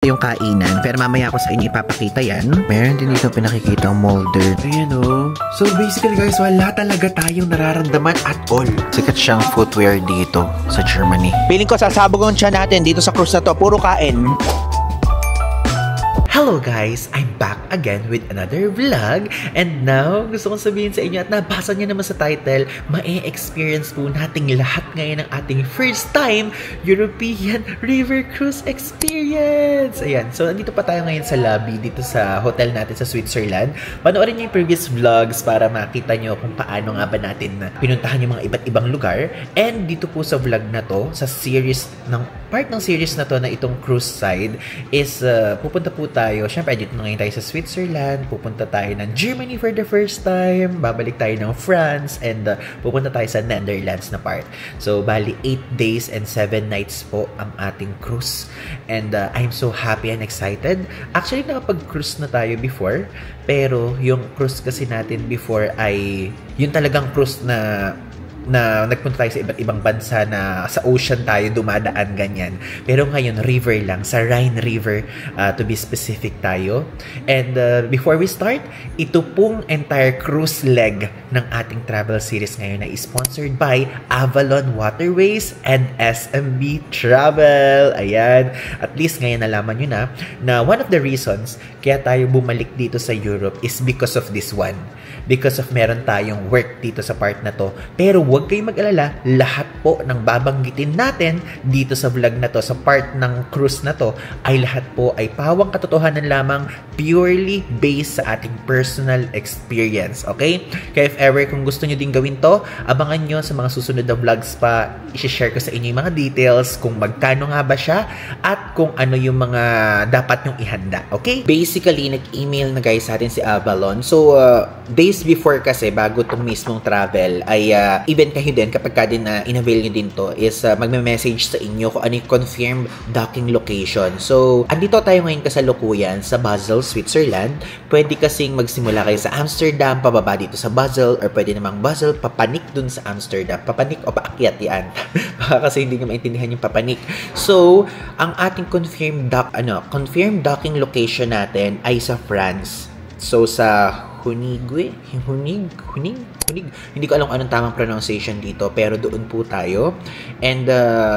yung kainan, pero mamaya ako sa inyo ipapakita yan. Meron din dito pinakikita ang molder. Ayan o. So basically guys, wala talaga tayong nararamdaman at all. Sikat siyang footwear dito sa Germany. Piling ko sasabog ang tiyan natin dito sa cruise na to. Puro kain. Hello guys! I'm back again with another vlog. And now, gusto kong sabihin sa inyo at nabasa niyo naman sa title, ma-experience po nating lahat ngayon ng ating first time European River Cruise Experience! Ayan, so nandito pa tayo ngayon sa lobby dito sa hotel natin sa Switzerland. Panoorin niyo yung previous vlogs para makita niyo kung paano nga ba natin pinuntahan yung mga iba't ibang lugar. And dito po sa vlog na to, sa series part ng series na to na itong cruise side is pupunta po tayo. Siyempre, dito na ngayon tayo sa Switzerland. Pupunta tayo ng Germany for the first time. Babalik tayo ng France. And pupunta tayo sa Netherlands na part. So, bali 8 days and 7 nights po ang ating cruise. And I'm so happy and excited. Actually, nakapag-cruise na tayo before. Pero, yung cruise kasi natin before ay yung talagang cruise na nagpunta tayo sa iba't ibang bansa na sa ocean tayo dumadaan ganyan. Pero ngayon, river lang. Sa Rhine River, to be specific tayo. And before we start, ito pong entire cruise leg ng ating travel series ngayon ay sponsored by Avalon Waterways and SMB Travel. Ayan. At least ngayon nalaman nyo na one of the reasons kaya tayo bumalik dito sa Europe is because of this one. Because of meron tayong work dito sa part na to. Pero huwag kayong mag-alala, lahat po ng babanggitin natin dito sa vlog na to, sa part ng cruise na to, ay lahat po ay pawang katotohanan lamang, purely based sa ating personal experience. Okay? Kaya if ever kung gusto nyo din gawin to, abangan nyo sa mga susunod na vlogs pa, i-share ko sa inyo yung mga details, kung magkano nga ba siya, at kung ano yung mga dapat nyong ihanda. Okay? Basically, nag-email na guys sa atin si Avalon. So, days before kasi, bago itong mismong travel, ay even kayo din, kapag ka din in-avail nyo din to, is magme-message sa inyo kung ano yung confirmed docking location. So, andito tayo ngayon kasalukuyan sa Basel, Switzerland. Pwede kasing magsimula kayo sa Amsterdam, pababa dito sa Basel, or pwede namang Basel, papanik dun sa Amsterdam. Papanik o paakyat yan. Baka kasi hindi nyo maintindihan yung papanik. So, ang ating confirmed docking location natin ay sa France. So, sa Hunig. Hindi ko alam anong tamang pronunciation dito, pero doon po tayo. And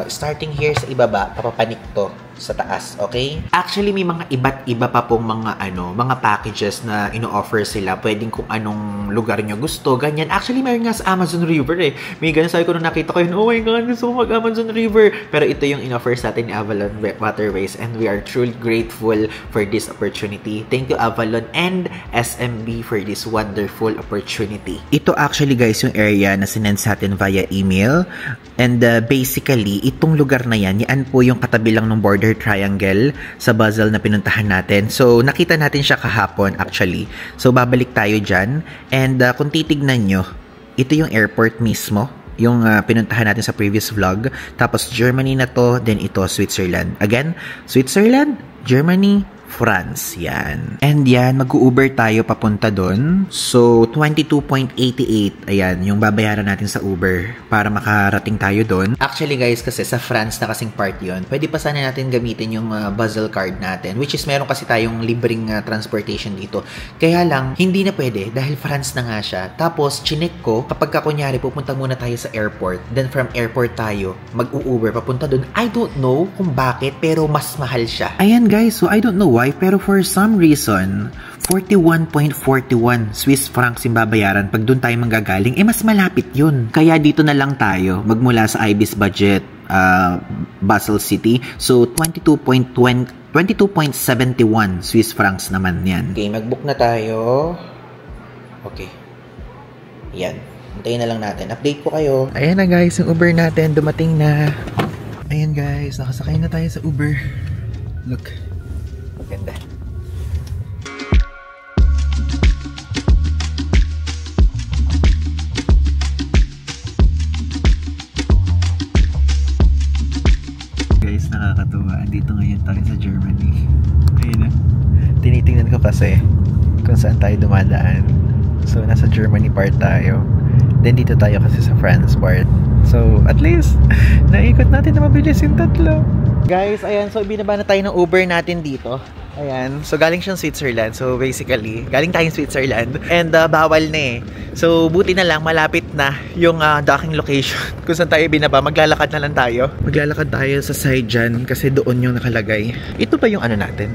starting here sa ibaba, papapanik to sa taas, okay? Actually, may mga iba't iba pa pong mga packages na ino-offer sila. Pwedeng kung anong lugar nyo gusto, ganyan. Actually, mayroon nga sa Amazon River eh. May ganun, sabi ko nung nakita ko yun, oh my God, gusto ko mag-Amazon River. Pero ito yung in-offer sa atin ni Avalon Waterways, and we are truly grateful for this opportunity. Thank you, Avalon and SMB, for this wonderful opportunity. Ito actually guys yung area na sinend sa atin via email. And basically, itong lugar na yan po yung katabi lang ng border triangle sa Basel na pinuntahan natin. So, nakita natin siya kahapon actually. So, babalik tayo dyan. And kung titignan nyo, ito yung airport mismo. Yung pinuntahan natin sa previous vlog. Tapos, Germany na to. Then, ito, Switzerland. Again, Switzerland, Germany, France. Yan. And yan, mag-Uber tayo papunta doon. So, 22.88. Ayan, yung babayaran natin sa Uber para makarating tayo doon. Actually guys, kasi sa France na kasing part yun, pwede pa sana natin gamitin yung Basel card natin, which is meron kasi tayong libreng transportation dito. Kaya lang, hindi na pwede dahil France na nga siya. Tapos, chinek ko, kapag kunyari, pupunta muna tayo sa airport. Then from airport tayo, mag-Uber papunta doon. I don't know kung bakit, pero mas mahal siya. Ayan guys, so I don't know why, pero for some reason, 41.41 Swiss francs yung babayaran pag doon tayo manggagaling, mas malapit yun. Kaya dito na lang tayo, magmula sa Ibis Budget, Basel City. So, 22.71 Swiss francs naman yan. Okay, mag-book na tayo. Okay. Yan. Hintayin na lang natin. Update ko kayo. Ayan na guys, yung Uber natin dumating na. Ayan guys, nakasakay na tayo sa Uber. Look. Ganda. Guys, nakakatuwa. Andito ngayon tayo sa Germany. Ayun na. Tinitingnan ko kasi kung saan tayo dumadaan. So, nasa Germany part tayo. Then, dito tayo kasi sa France part. So, at least, naikot natin na mabilis yung tatlo. Guys, ayan. So, binaba na tayo ng Uber natin dito. Ayan. So, galing siyang Switzerland. So, basically, galing tayong Switzerland. And bawal na eh. So, buti na lang, malapit na yung docking location. Kung saan tayo binaba, maglalakad na lang tayo. Maglalakad tayo sa side dyan kasi doon yung nakalagay. Ito ba yung ano natin?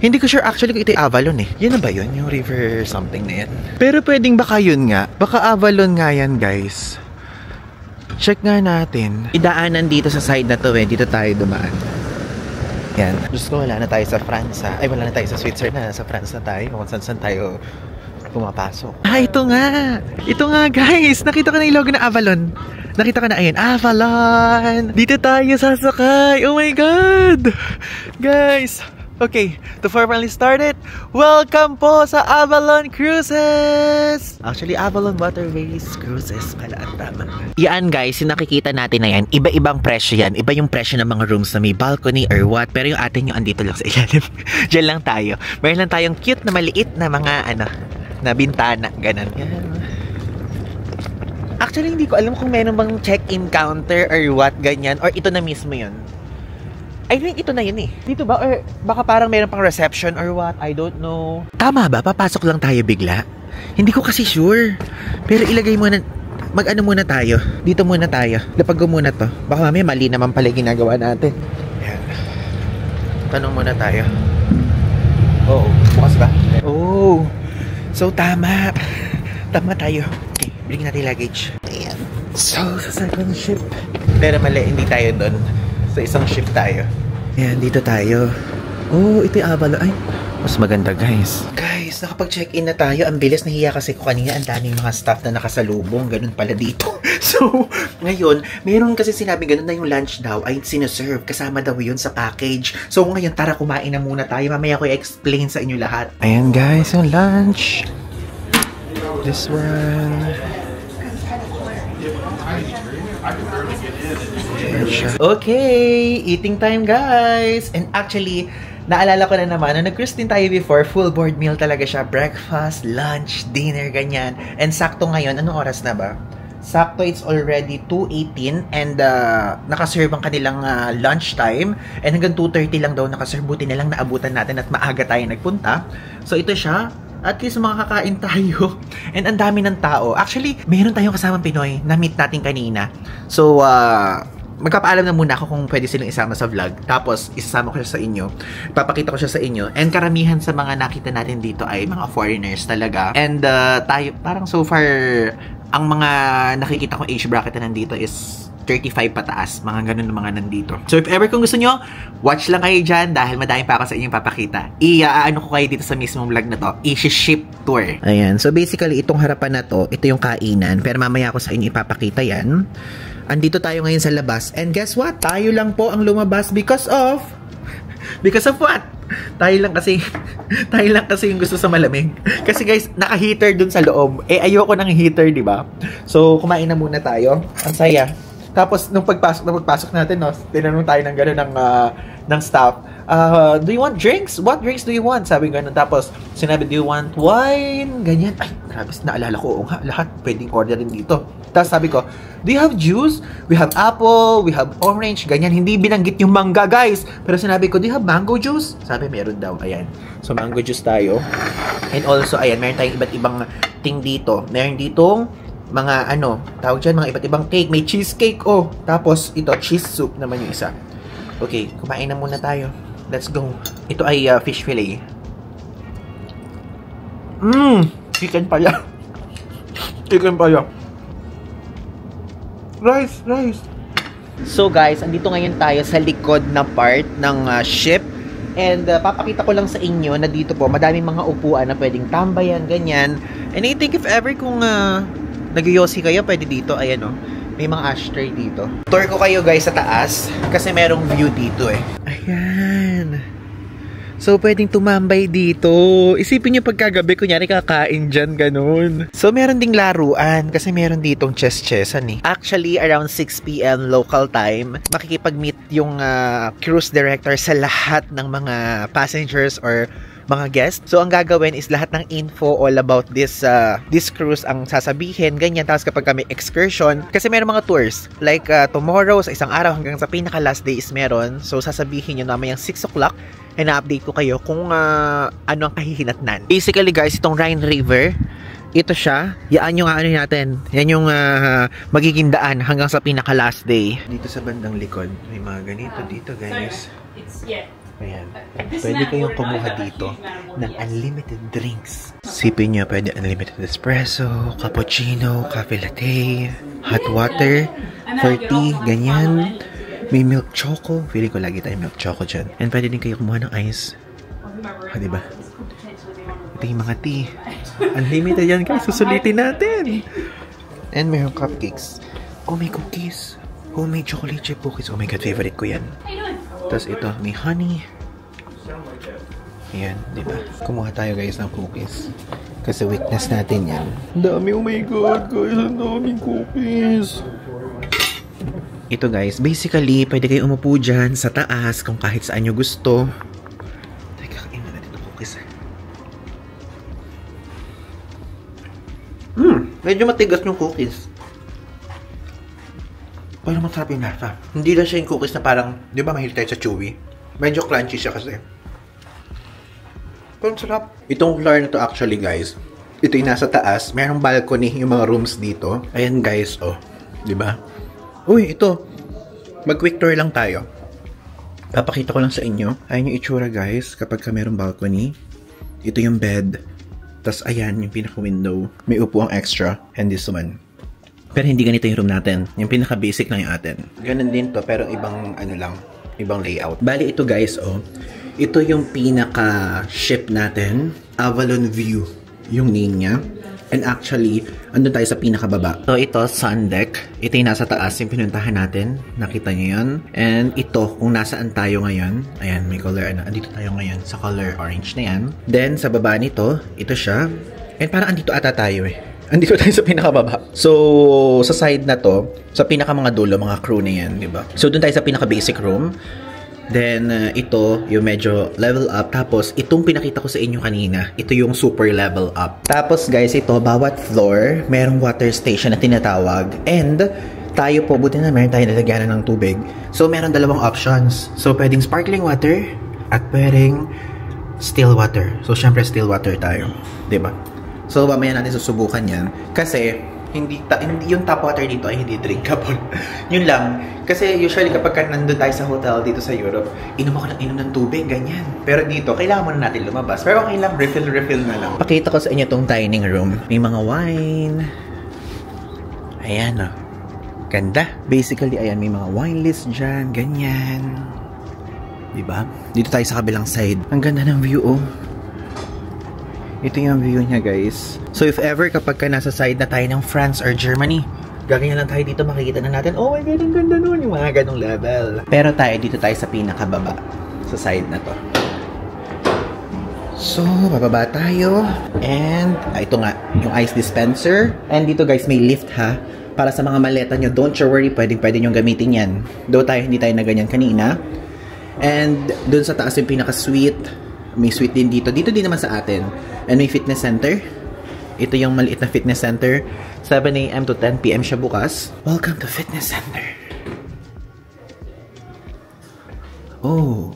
Hindi ko sure actually kung ito yung Avalon eh. Yan na ba yun? Yung river something na yan. Pero pwedeng baka yun nga. Baka Avalon nga yan, guys. Check nga natin. Idaanan dito sa side na to eh. Dito tayo dumaan. Yan. Diyos ko, wala na tayo sa France ha. Ay, wala na tayo sa Switzerland. Sa France na tayo. Kung saan tayo pumapasok. Ito nga. Ito nga, guys. Nakita ko na yung logo na Avalon. Nakita ko na, ayun. Avalon! Dito tayo sasakay. Oh my God! Guys, okay, to formally start it, welcome po sa Avalon Cruises! Actually, Avalon Waterways Cruises pala ang tama. Yan guys, yung nakikita natin na yan, iba-ibang presyo yan. Iba yung presyo ng mga rooms na may balcony or what. Pero yung atin yung andito lang sa ilalim. Diyan lang tayo. Meron lang tayong cute na maliit na mga na bintana. Ganon. Yan. Actually, hindi ko alam kung meron bang check-in counter or what, ganyan. Or ito na mismo yun. I think ito na yun eh. Dito ba? Or baka parang meron pang reception or what? I don't know. Tama ba? Papasok lang tayo bigla? Hindi ko kasi sure. Pero ilagay muna, mag-ano muna tayo. Dito muna tayo. Lapag ko muna to. Baka mamaya mali naman pala ginagawa natin. Yan. Tanong muna tayo. Oo. Bukas ba? Oo. So, tama. Tama tayo. Okay. Bring natin luggage. Ayan. So, sa second ship. Pero mali, hindi tayo doon. Sa isang ship tayo. Ayan, dito tayo. Oh, ito yung Avalon. Ay, mas maganda guys. Guys, nakapag-check-in na tayo. Ang bilis, nahiya kasi ko kanina. Ang daming mga staff na nakasalubong. Ganun pala dito. So, ngayon, meron kasi sinabi ganun na yung lunch daw ay sinuserve. Kasama daw yun sa package. So, ngayon, tara kumain na muna tayo. Mamaya ko i-explain sa inyo lahat. Ayan guys, yung lunch. This one. Okay, eating time guys. And actually, naalala ko na naman, nung nag-cruise din tayo before, full board meal talaga siya. Breakfast, lunch, dinner, ganyan. And sakto ngayon, anong oras na ba? Sakto, it's already 2:18 and nakaserve ang kanilang lunch time. And hanggang 2:30 lang daw nakaserve. Buti na lang naabutan natin at maaga tayo nagpunta. So ito siya. At least makakakain tayo. And ang dami ng tao. Actually, meron tayong kasamang Pinoy na meet natin kanina. So, magpapaalam na muna ako kung pwede silang isama sa vlog. Tapos, isasama ko siya sa inyo. Papakita ko siya sa inyo. And karamihan sa mga nakita natin dito ay mga foreigners talaga. And tayo, parang so far, ang mga nakikita kong age bracket na nandito is 35 pataas. Mga ganun ng mga nandito. So, if ever kung gusto nyo, watch lang kayo dyan dahil madami pa ako sa inyong papakita. Ano ko kayo dito sa mismong vlog na to. I-ship tour. Ayan. So, basically, itong harapan na to, ito yung kainan. Pero mamaya ko sa inyo ipapakita yan. Andito tayo ngayon sa labas. And guess what? Tayo lang po ang lumabas because of what? Tayo lang kasi yung gusto sa malamig. Kasi guys, naka-heater dun sa loob. Eh, ayoko ng heater, di ba? So, kumain na muna tayo. Ang saya. Tapos, nung pagpasok natin, no, tinanong tayo ng gano'n ng staff, do you want drinks? What drinks do you want? Sabi gano'n. Tapos, sinabi, do you want wine? Ganyan. Ay, grabe, naalala ko. Oo nga, lahat pwedeng orderin dito. Tapos sabi ko, do you have juice? We have apple, we have orange, ganyan. Hindi binanggit yung mangga, guys. Pero sinabi ko, do you have mango juice? Sabi, meron daw. Ayan. So, mango juice tayo. And also, ayan, meron tayong iba't ibang thing dito. Meron ditong mga tawag dyan, mga iba't ibang cake. May cheesecake, oh. Tapos, ito, cheese soup naman yung isa. Okay, kumain na muna tayo. Let's go. Ito ay fish fillet. Chicken pala. Chicken pala. Rice. So guys, andito ngayon tayo sa likod na part ng ship. And papakita ko lang sa inyo na dito po, madaming mga upuan na pwedeng tambayan, ganyan. And I think if ever kung nag-yosi kayo, pwede dito. Ayan o. May mga ashtray dito. Tour ko kayo guys sa taas. Kasi merong view dito eh. Ayan. So, pwedeng tumambay dito. Isipin nyo pagkagabi, kunyari kakain dyan, ganun. So, meron ding laruan. Kasi meron ditong chess-chessan eh. Actually, around 6 PM local time, makikipag-meet yung cruise director sa lahat ng mga passengers or mga guests. So, ang gagawin is lahat ng info all about this cruise ang sasabihin, ganyan. Tapos kapag kami excursion, kasi meron mga tours. Like, tomorrow, sa isang araw hanggang sa pinaka last day is meron. So, sasabihin nyo naman yung 6 o'clock and na-update ko kayo kung ano ang kahihinatnan. Basically, guys, itong Rhine River, ito siya. Yan yung ano natin. Yan yung magiging daan hanggang sa pinaka last day. Dito sa bandang likod, may mga ganito dito, guys. Ayan. Pwede kayong kumuha dito ng unlimited drinks. Sipin nyo, pwede unlimited espresso, cappuccino, cafe latte, hot water, for tea, ganyan. May milk choco. Feeling ko lagi tayo milk choco dyan. And pwede din kayo kumuha ng ice. Diba? Ito yung mga tea. Unlimited yan, guys. Susulitin natin. And mayroong cupcakes. Oh, may cookies. Oh, may chocolate chip cookies. Oh my God, favorite ko yan. Tapos ito, may honey. Ayan, diba? Kumuha tayo, guys, ng cookies. Kasi weakness natin yan. Ang dami, oh my God, guys. Ang daming cookies. Ito, guys. Basically, pwede kayo umupo dyan sa taas kung kahit saan nyo gusto. Teka, kain na natin ng cookies. Medyo matigas yung cookies. Pero masarap yung lasa. Hindi lang siya yung cookies na parang, di ba mahilig tayo sa chewy? Medyo crunchy siya kasi. Pero sarap. Itong floor na to actually, guys, ito yung nasa taas. Merong balcony yung mga rooms dito. Ayan, guys, oh. Di ba? Uy, ito. Mag-quick tour lang tayo. Papakita ko lang sa inyo. Ayan yung itsura, guys, kapag ka merong balcony. Ito yung bed. Tapos, ayan, yung pinaka-window. May upuang extra. And this one. Pero hindi ganito yung room natin. Yung pinaka-basic lang yung atin. Ganun din to, pero ibang, ano lang, ibang layout. Bali, ito, guys, oh. Ito yung pinaka-ship natin. Avalon View yung name niya. And actually, andun tayo sa pinakababa. So, ito, sun deck. Ito yung nasa taas, yung pinuntahan natin. Nakita niyo yun. And ito, kung nasaan tayo ngayon. Ayan, may color, ano. Andito tayo ngayon sa color orange na yan. Then, sa baba nito, ito siya. And parang andito ata tayo eh. Andito tayo sa pinakababa. So, sa side na to, sa pinaka mga dulo, mga crew na yan, di ba? So, dun tayo sa pinaka-basic room. Then, ito, yung medyo level up. Tapos, itong pinakita ko sa inyo kanina, ito yung super level up. Tapos, guys, ito, bawat floor, merong water station na tinatawag. And, tayo po, buti na meron tayo nalagyanan ng tubig. So, meron dalawang options. So, pwedeng sparkling water at pwedeng still water. So, syempre, still water tayo. Diba? So, mamaya natin susubukan yan. Kasi, yung tap water dito ay hindi drinkable. Yun lang. Kasi usually kapag nandun tayo sa hotel dito sa Europe, inom ako ng tubig, ganyan. Pero dito, kailangan muna natin lumabas. Pero okay lang, refill na lang. Pakita ko sa inyo tong dining room. May mga wine. Ayan, oh. Ganda. Basically, ayan, may mga wine list dyan, ganyan. Diba? Dito tayo sa kabilang side. Ang ganda ng view, oh. Ito yung view niya, guys. So, if ever kapag ka nasa side na tayo ng France or Germany, gaganyan lang tayo dito, makikita na natin, oh my God, ang ganda nun, yung mga ganong level. Pero tayo, dito tayo sa pinakababa, sa side na to. So, bababa tayo. And, ito nga, yung ice dispenser. And dito, guys, may lift, ha? Para sa mga maleta nyo, don't you worry, pwede nyo gamitin yan. Though tayo, hindi tayo na ganyan kanina. And, dun sa taas yung pinaka-suite. May suite din dito. Dito din naman sa atin. And may fitness center. Ito yung maliit na fitness center. 7 AM to 10 PM siya bukas. Welcome to fitness center. Oh.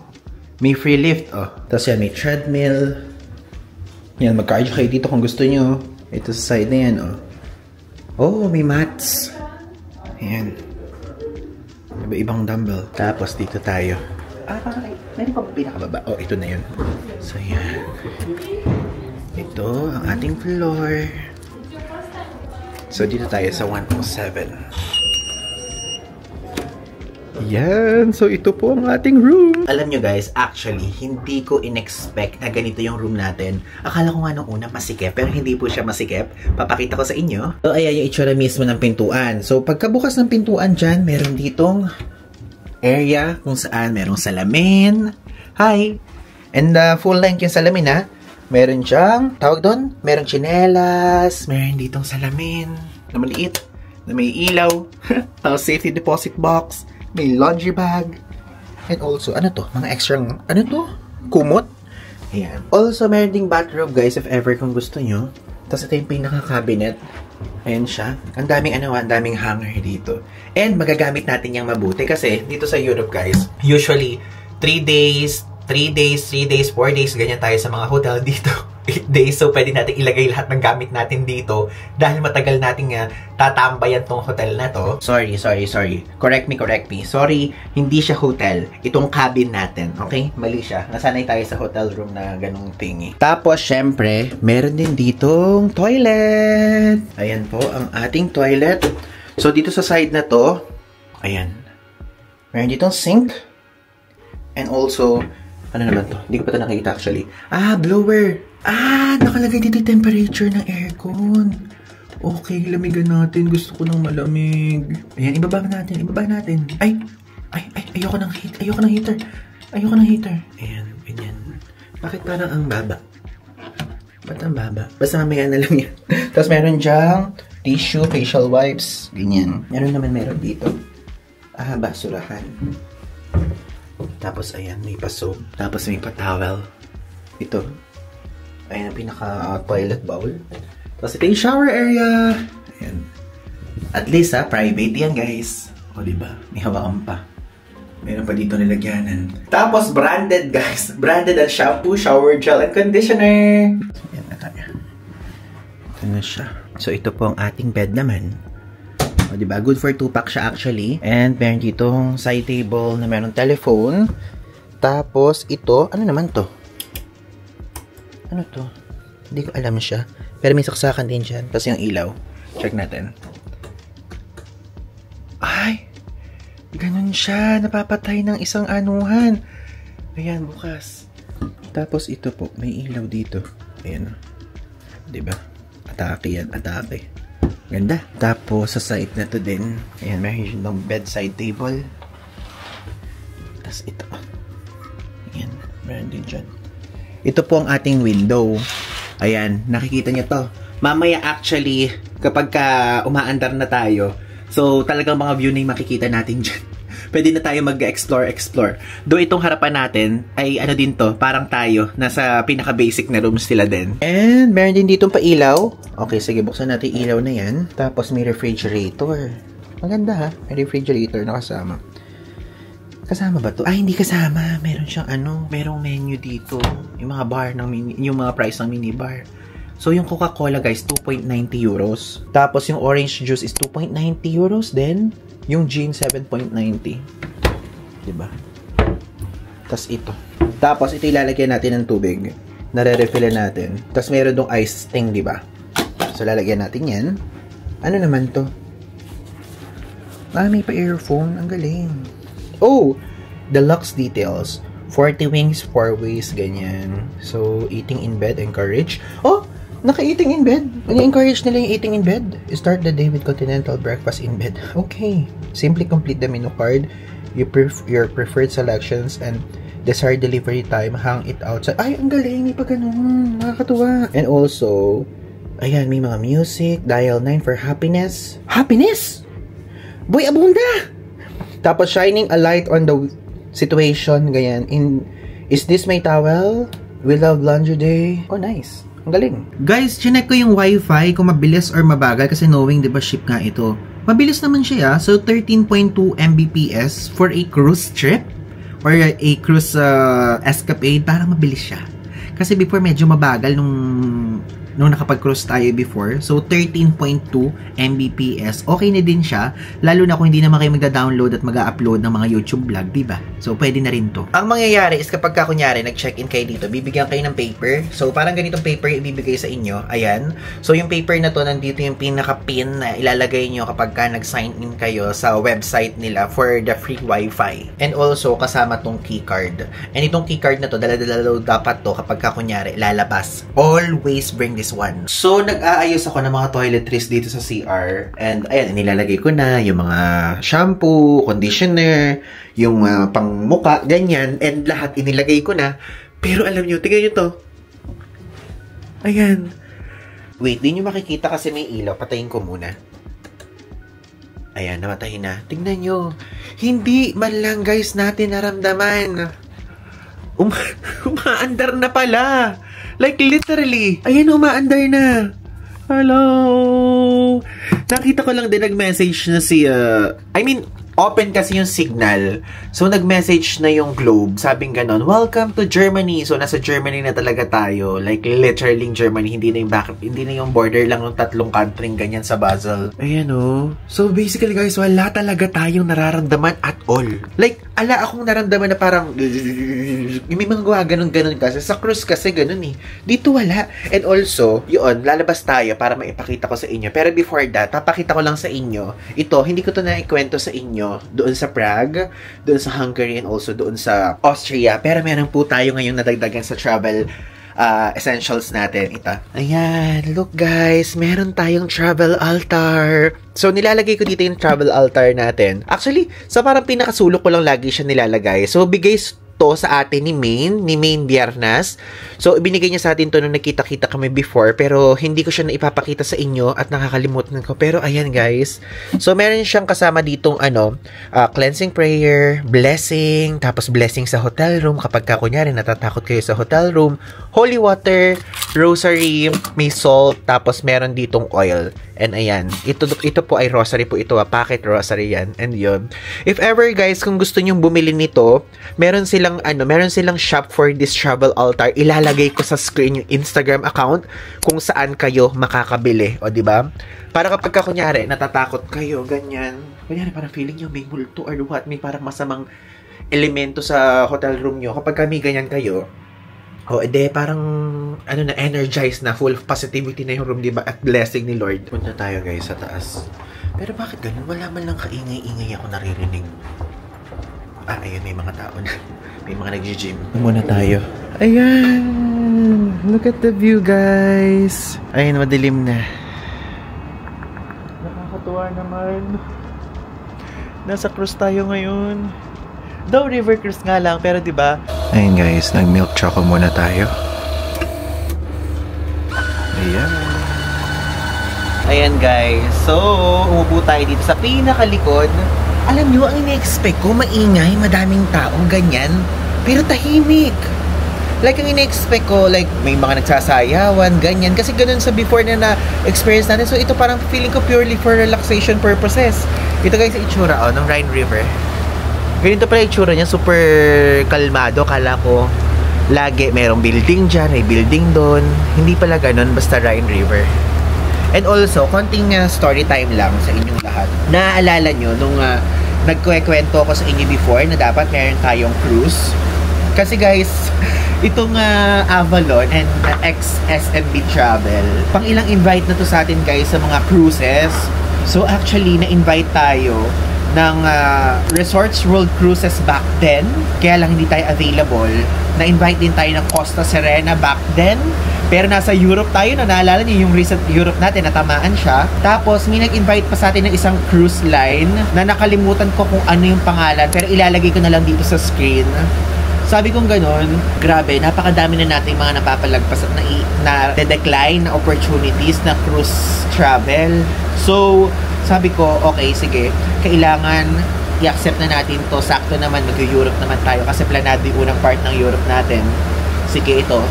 May free lift. Oh. Tapos yan, may treadmill. Yan, mag-cardio kayo dito kung gusto nyo. Ito sa side na yan. Oh, oh, may mats. Ayan. Iba-ibang dumbbell. Tapos dito tayo. Meron pa pinakababa. Oh, ito na yun. So, yan. Ito, ang ating floor. So, dito tayo sa 107. Yan. So, ito po ang ating room. Alam nyo, guys, actually, hindi ko in-expect na ganito yung room natin. Akala ko nga nung una masikip, pero hindi po siya masikip. Papakita ko sa inyo. So, ayan yung itsura mismo ng pintuan. So, pagkabukas ng pintuan dyan, meron ditong area kung saan merong salamin. Hi! And full length yung salamin, ha? Meron siyang, tawag doon, merong tsinelas, meron ditong salamin na maliit, na may ilaw, tapos safety deposit box, may laundry bag, and also, ano to? Mga extra, ano to? Kumot? Ayan. Also, meron ding bathrobe, guys, if ever kung gusto nyo. Tapos ito yung pinaka-cabinet. Ayan siya. Ang daming ang daming hanger dito. And magagamit natin yung mabuti kasi dito sa Europe, guys, usually 3 days, 4 days, ganyan tayo sa mga hotel dito. 8 days. So, pwede natin ilagay lahat ng gamit natin dito dahil matagal natin tatambayan tong hotel na to. Sorry. Correct me. Sorry, hindi siya hotel. Itong cabin natin. Okay? Mali siya. Nasanay tayo sa hotel room na ganung thingy. Tapos, syempre, meron din ditong toilet. Ayan po, ang ating toilet. So, dito sa side na to, ayan. Meron ditong sink. And also, ano naman to? Hindi ko pa ito nakikita actually. Blower. Nakalagay dito yung temperature ng aircon. Okay, lamigan natin. Gusto ko ng malamig. Ayan, ibaba natin. Ay, ayoko ng heater. Ayan, ganyan. Bakit parang ang baba? Ba't ang baba? Basta mamaya na lang yan. Tapos meron dyang tissue, facial wipes. Ganyan. Meron dito. Basurahan. Tapos, ayan, may pa-soap. Tapos, may pa-towel. Ito. Ayan, ang pinaka-toilet bowl. Tapos, ito yung shower area. Ayan. At least, private yan, guys. O, diba? May hawakan pa. Meron pa dito nilagyanan. Tapos, branded, guys. Branded ang shampoo, shower gel, and conditioner. Ayan na tayo. Ito na siya. So, ito po ang ating bed naman. O, diba? Good for 2-pack siya actually. And meron ditong side table na meron telephone. Tapos, ito, ano naman to? Ano to? Hindi ko alam siya. Pero may saksakan din siya. Tapos yung ilaw. Check natin. Ay! Ganun siya. Napapatay ng isang anuhan. Ayan, bukas. Tapos ito po, may ilaw dito. Ayan. Diba? Atake yan, atake. Ganda. Tapos, sa side na to din, ayan, meron yung bedside table. Tapos, ito. Ayan, meron din dyan. Ito po ang ating window. Ayan, nakikita nyo to. Mamaya, actually, kapag umaandar na tayo, so, talagang mga view na yung makikita natin dyan. Pwede na tayo mag-explore. Though itong harapan natin, ay ano din to, parang tayo, nasa pinaka-basic na rooms sila din. And, meron din ditong pa-ilaw. Okay, sige, buksan natin ilaw na yan. Tapos, may refrigerator. Maganda ha, may refrigerator na kasama. Kasama ba to? Ay, hindi kasama. Meron siyang merong menu dito. Yung mga bar yung mga price ng minibar. So, yung Coca-Cola, guys, 2.90 euros. Tapos, yung orange juice is 2.90 euros. Then, yung gin, 7.90. Diba? Tapos, ito. Tapos, ito ilalagyan natin ng tubig. Nare-refillan natin. Tapos, meron dong ice thing, diba? So, lalagyan natin yan. Ano naman to? May pa-earphone. Ang galing. Oh! Deluxe details. 40 wings, 4 ways, ganyan. So, eating in bed, encourage. Oh! Naka-eating in bed. Encourage nila yung eating in bed. Start the day with continental breakfast in bed. Okay. Simply complete the menu card, your preferred selections, and desired delivery time. Hang it outside. Ay, ang galing. May pa ganun. Nakakatuwa. And also, ayan, may mga music. Dial 9 for happiness. Happiness? Boy, abunda! Tapos, shining a light on the situation. Ganyan. Is this my towel? We love laundry day. Oh, nice. Ang galing. Guys, chinek ko yung wifi kung mabilis or mabagal kasi knowing, di ba, ship nga ito. Mabilis naman siya. So, 13.2 Mbps for a cruise trip or a cruise escapade. Parang mabilis siya. Kasi before, medyo mabagal nung nakapag-cruise tayo before. So, 13.2 Mbps. Okay na din siya. Lalo na kung hindi naman kayo magda-download at mag-upload ng mga YouTube vlog, diba? So, pwede na rin to. Ang mangyayari is kapag kunyari, nag-check-in kayo dito, bibigyan kayo ng paper. So, parang ganitong paper ibibigay sa inyo. Ayan. So, yung paper na to, nandito yung pinaka-pin na ilalagay nyo kapag nag-sign in kayo sa website nila for the free wifi. And also, kasama tong keycard. And itong keycard na to, dala-dala dapat to kapag kunyari, lalabas. Always bring this one. So, nag-aayos ako ng mga toiletries dito sa CR. And, ayan, nilalagay ko na yung mga shampoo, conditioner, yung pangmuka, ganyan. And lahat inilagay ko na. Pero alam nyo, tingnan nyo to. Ayan. Wait, di nyo makikita kasi may ilaw. Patayin ko muna. Ayan, namatay na. Tingnan nyo. Hindi man lang, guys, natin naramdaman. Umaandar na pala. Like, literally. Ayan, umaandar na. Hello. Nakita ko lang din nag-message na si, open kasi yung signal. So, nag-message na yung Globe. Sabing ganon, welcome to Germany. So, nasa Germany na talaga tayo. Like, literally Germany. Hindi na yung border lang ng 3 country ganyan sa Basel. Ayan o. So, basically guys, wala talaga tayong nararamdaman at all. Like, akong naramdaman na parang may mga gawa ganon kasi. Sa cruise kasi ganon eh. Dito wala. And also, yun, lalabas tayo para maipakita ko sa inyo. Pero before that, papakita ko lang sa inyo. Ito, hindi ko to naikwento sa inyo doon sa Prague, doon sa Hungary, and also doon sa Austria. Pero meron po tayo ngayong nadagdagan sa travel essentials natin. Ito. Ayan, look guys, meron tayong travel altar. So, nilalagay ko dito yung travel altar natin. Actually, sa parang pinakasulok ko lang lagi siya nilalagay. So, bigay to sa atin ni Maine Biernas. So, ibinigay niya sa atin to nung nakita-kita kami before, pero hindi ko siya naipapakita sa inyo at nakakalimutan ko. Pero, ayan guys. So, meron siyang kasama ditong cleansing prayer, blessing, tapos blessing sa hotel room kapag kunyari natatakot kayo sa hotel room, holy water, rosary, may salt, tapos meron ditong oil. And ayan, ito po ay rosary po ito, packet rosary yan. And yun. If ever guys, kung gusto nyong bumili nito, meron silang shop for this travel altar. Ilalagay ko sa screen yung Instagram account kung saan kayo makakabili. O, di ba? Para kapag kunyari, natatakot kayo, ganyan. Kunyari, parang feeling nyo may multo or what, may parang masamang elemento sa hotel room nyo. Kapag kami ganyan kayo, parang, energized na, full of positivity na yung room, di ba? At blessing ni Lord. Punta tayo guys sa taas. Pero bakit ganun? Wala man lang kaingay-ingay ako naririnig. Ayun, may mga tao na. May mga nag-gym. Muna tayo. Ayan! Look at the view, guys! Ayan, madilim na. Nakakatuwa naman. Nasa cruise tayo ngayon. Though river cruise nga lang, pero diba? Ayun guys, nag-milk choco muna tayo. Ayan. Ayan guys, so umupo tayo dito sa pinakalikod. Alam nyo, ang ina-expect ko, maingay, madaming tao, ganyan. Pero tahimik. Like, ang ina-expect ko, like, may mga nagsasayawan, ganyan. Kasi ganun sa before na na-experience natin. So, ito parang feeling ko purely for relaxation purposes. Ito guys, itsura, ng Rhine River. Ganito pala itsura niya, super kalmado. Kala ko, lagi merong building dyan, may building doon. Hindi pala ganun, basta Rhine River. And also, konting story time lang sa inyong lahat. Naaalala nyo nung nagkwento ko sa inyo before na dapat meron tayong cruise? Kasi guys, itong Avalon and ex-SMB Travel, pang ilang invite na to sa atin guys sa mga cruises. So actually, na-invite tayo ng Resorts World Cruises back then. Kaya lang hindi tayo available. Na-invite din tayo ng Costa Serena back then. Pero nasa Europe tayo na, naalala niyo yung recent Europe natin, natamaan siya. Tapos may nag-invite pa sa atin ng isang cruise line na nakalimutan ko kung ano yung pangalan, pero ilalagay ko na lang dito sa screen. Sabi kong ganun, grabe, napakadami na natin mga napapalagpas at na decline na opportunities na cruise travel. So, sabi ko, okay, sige, kailangan i-accept na natin to. Sakto naman, mag-Europe naman tayo kasi planado yung unang part ng Europe natin. Sige, ito.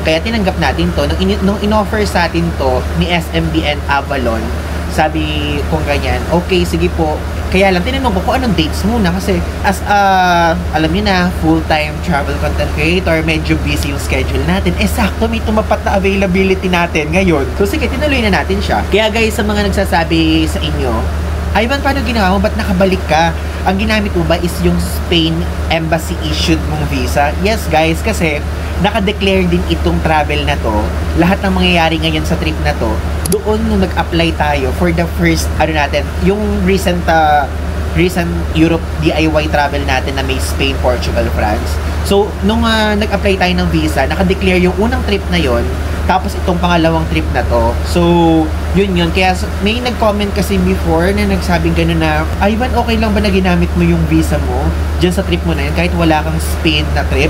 Kaya tinanggap natin to. Nung in-offer sa atin to ni SMB and Avalon, sabi kong ganyan, okay, sige po. Kaya lang, tinanong ko kung anong dates muna kasi as alam niyo na, full-time travel content creator, medyo busy yung schedule natin. Sakto, may tumapat na availability natin ngayon. So sige, tinuloy na natin siya. Kaya guys, sa mga nagsasabi sa inyo, Ivan, paano ginawa mo? Ba't nakabalik ka? Ang ginamit mo ba is yung Spain Embassy issued mong visa? Yes guys, kasi naka-declare din itong travel na to. Lahat ng mangyayari ngayon sa trip na to, doon nung nag-apply tayo for the first, yung recent Europe DIY travel natin na may Spain, Portugal, France. So, nung nag-apply tayo ng visa, naka-declare yung unang trip na yon, tapos itong pangalawang trip na to. So, yun. Kaya may nag-comment kasi before na nagsabing gano'n na, Ivan, okay lang ba na ginamit mo yung visa mo dyan sa trip mo na yun, kahit wala kang Spain na trip?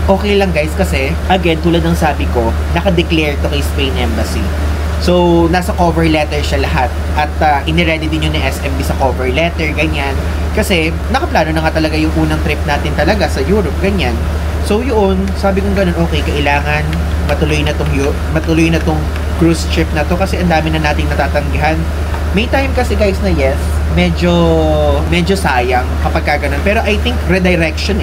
Okay lang guys, kasi, again, tulad ng sabi ko, naka-declare to kay Spain Embassy. So, nasa cover letter siya lahat. At iniready din yun ni SMB sa cover letter, ganyan. Kasi, nakaplano na nga talaga yung unang trip natin talaga sa Europe, ganyan. So yun, sabi kong ganun, okay, kailangan matuloy na tong cruise trip na to kasi ang dami na nating natatanggihan. May time kasi guys na yes, medyo sayang kapag ganun. Pero I think redirection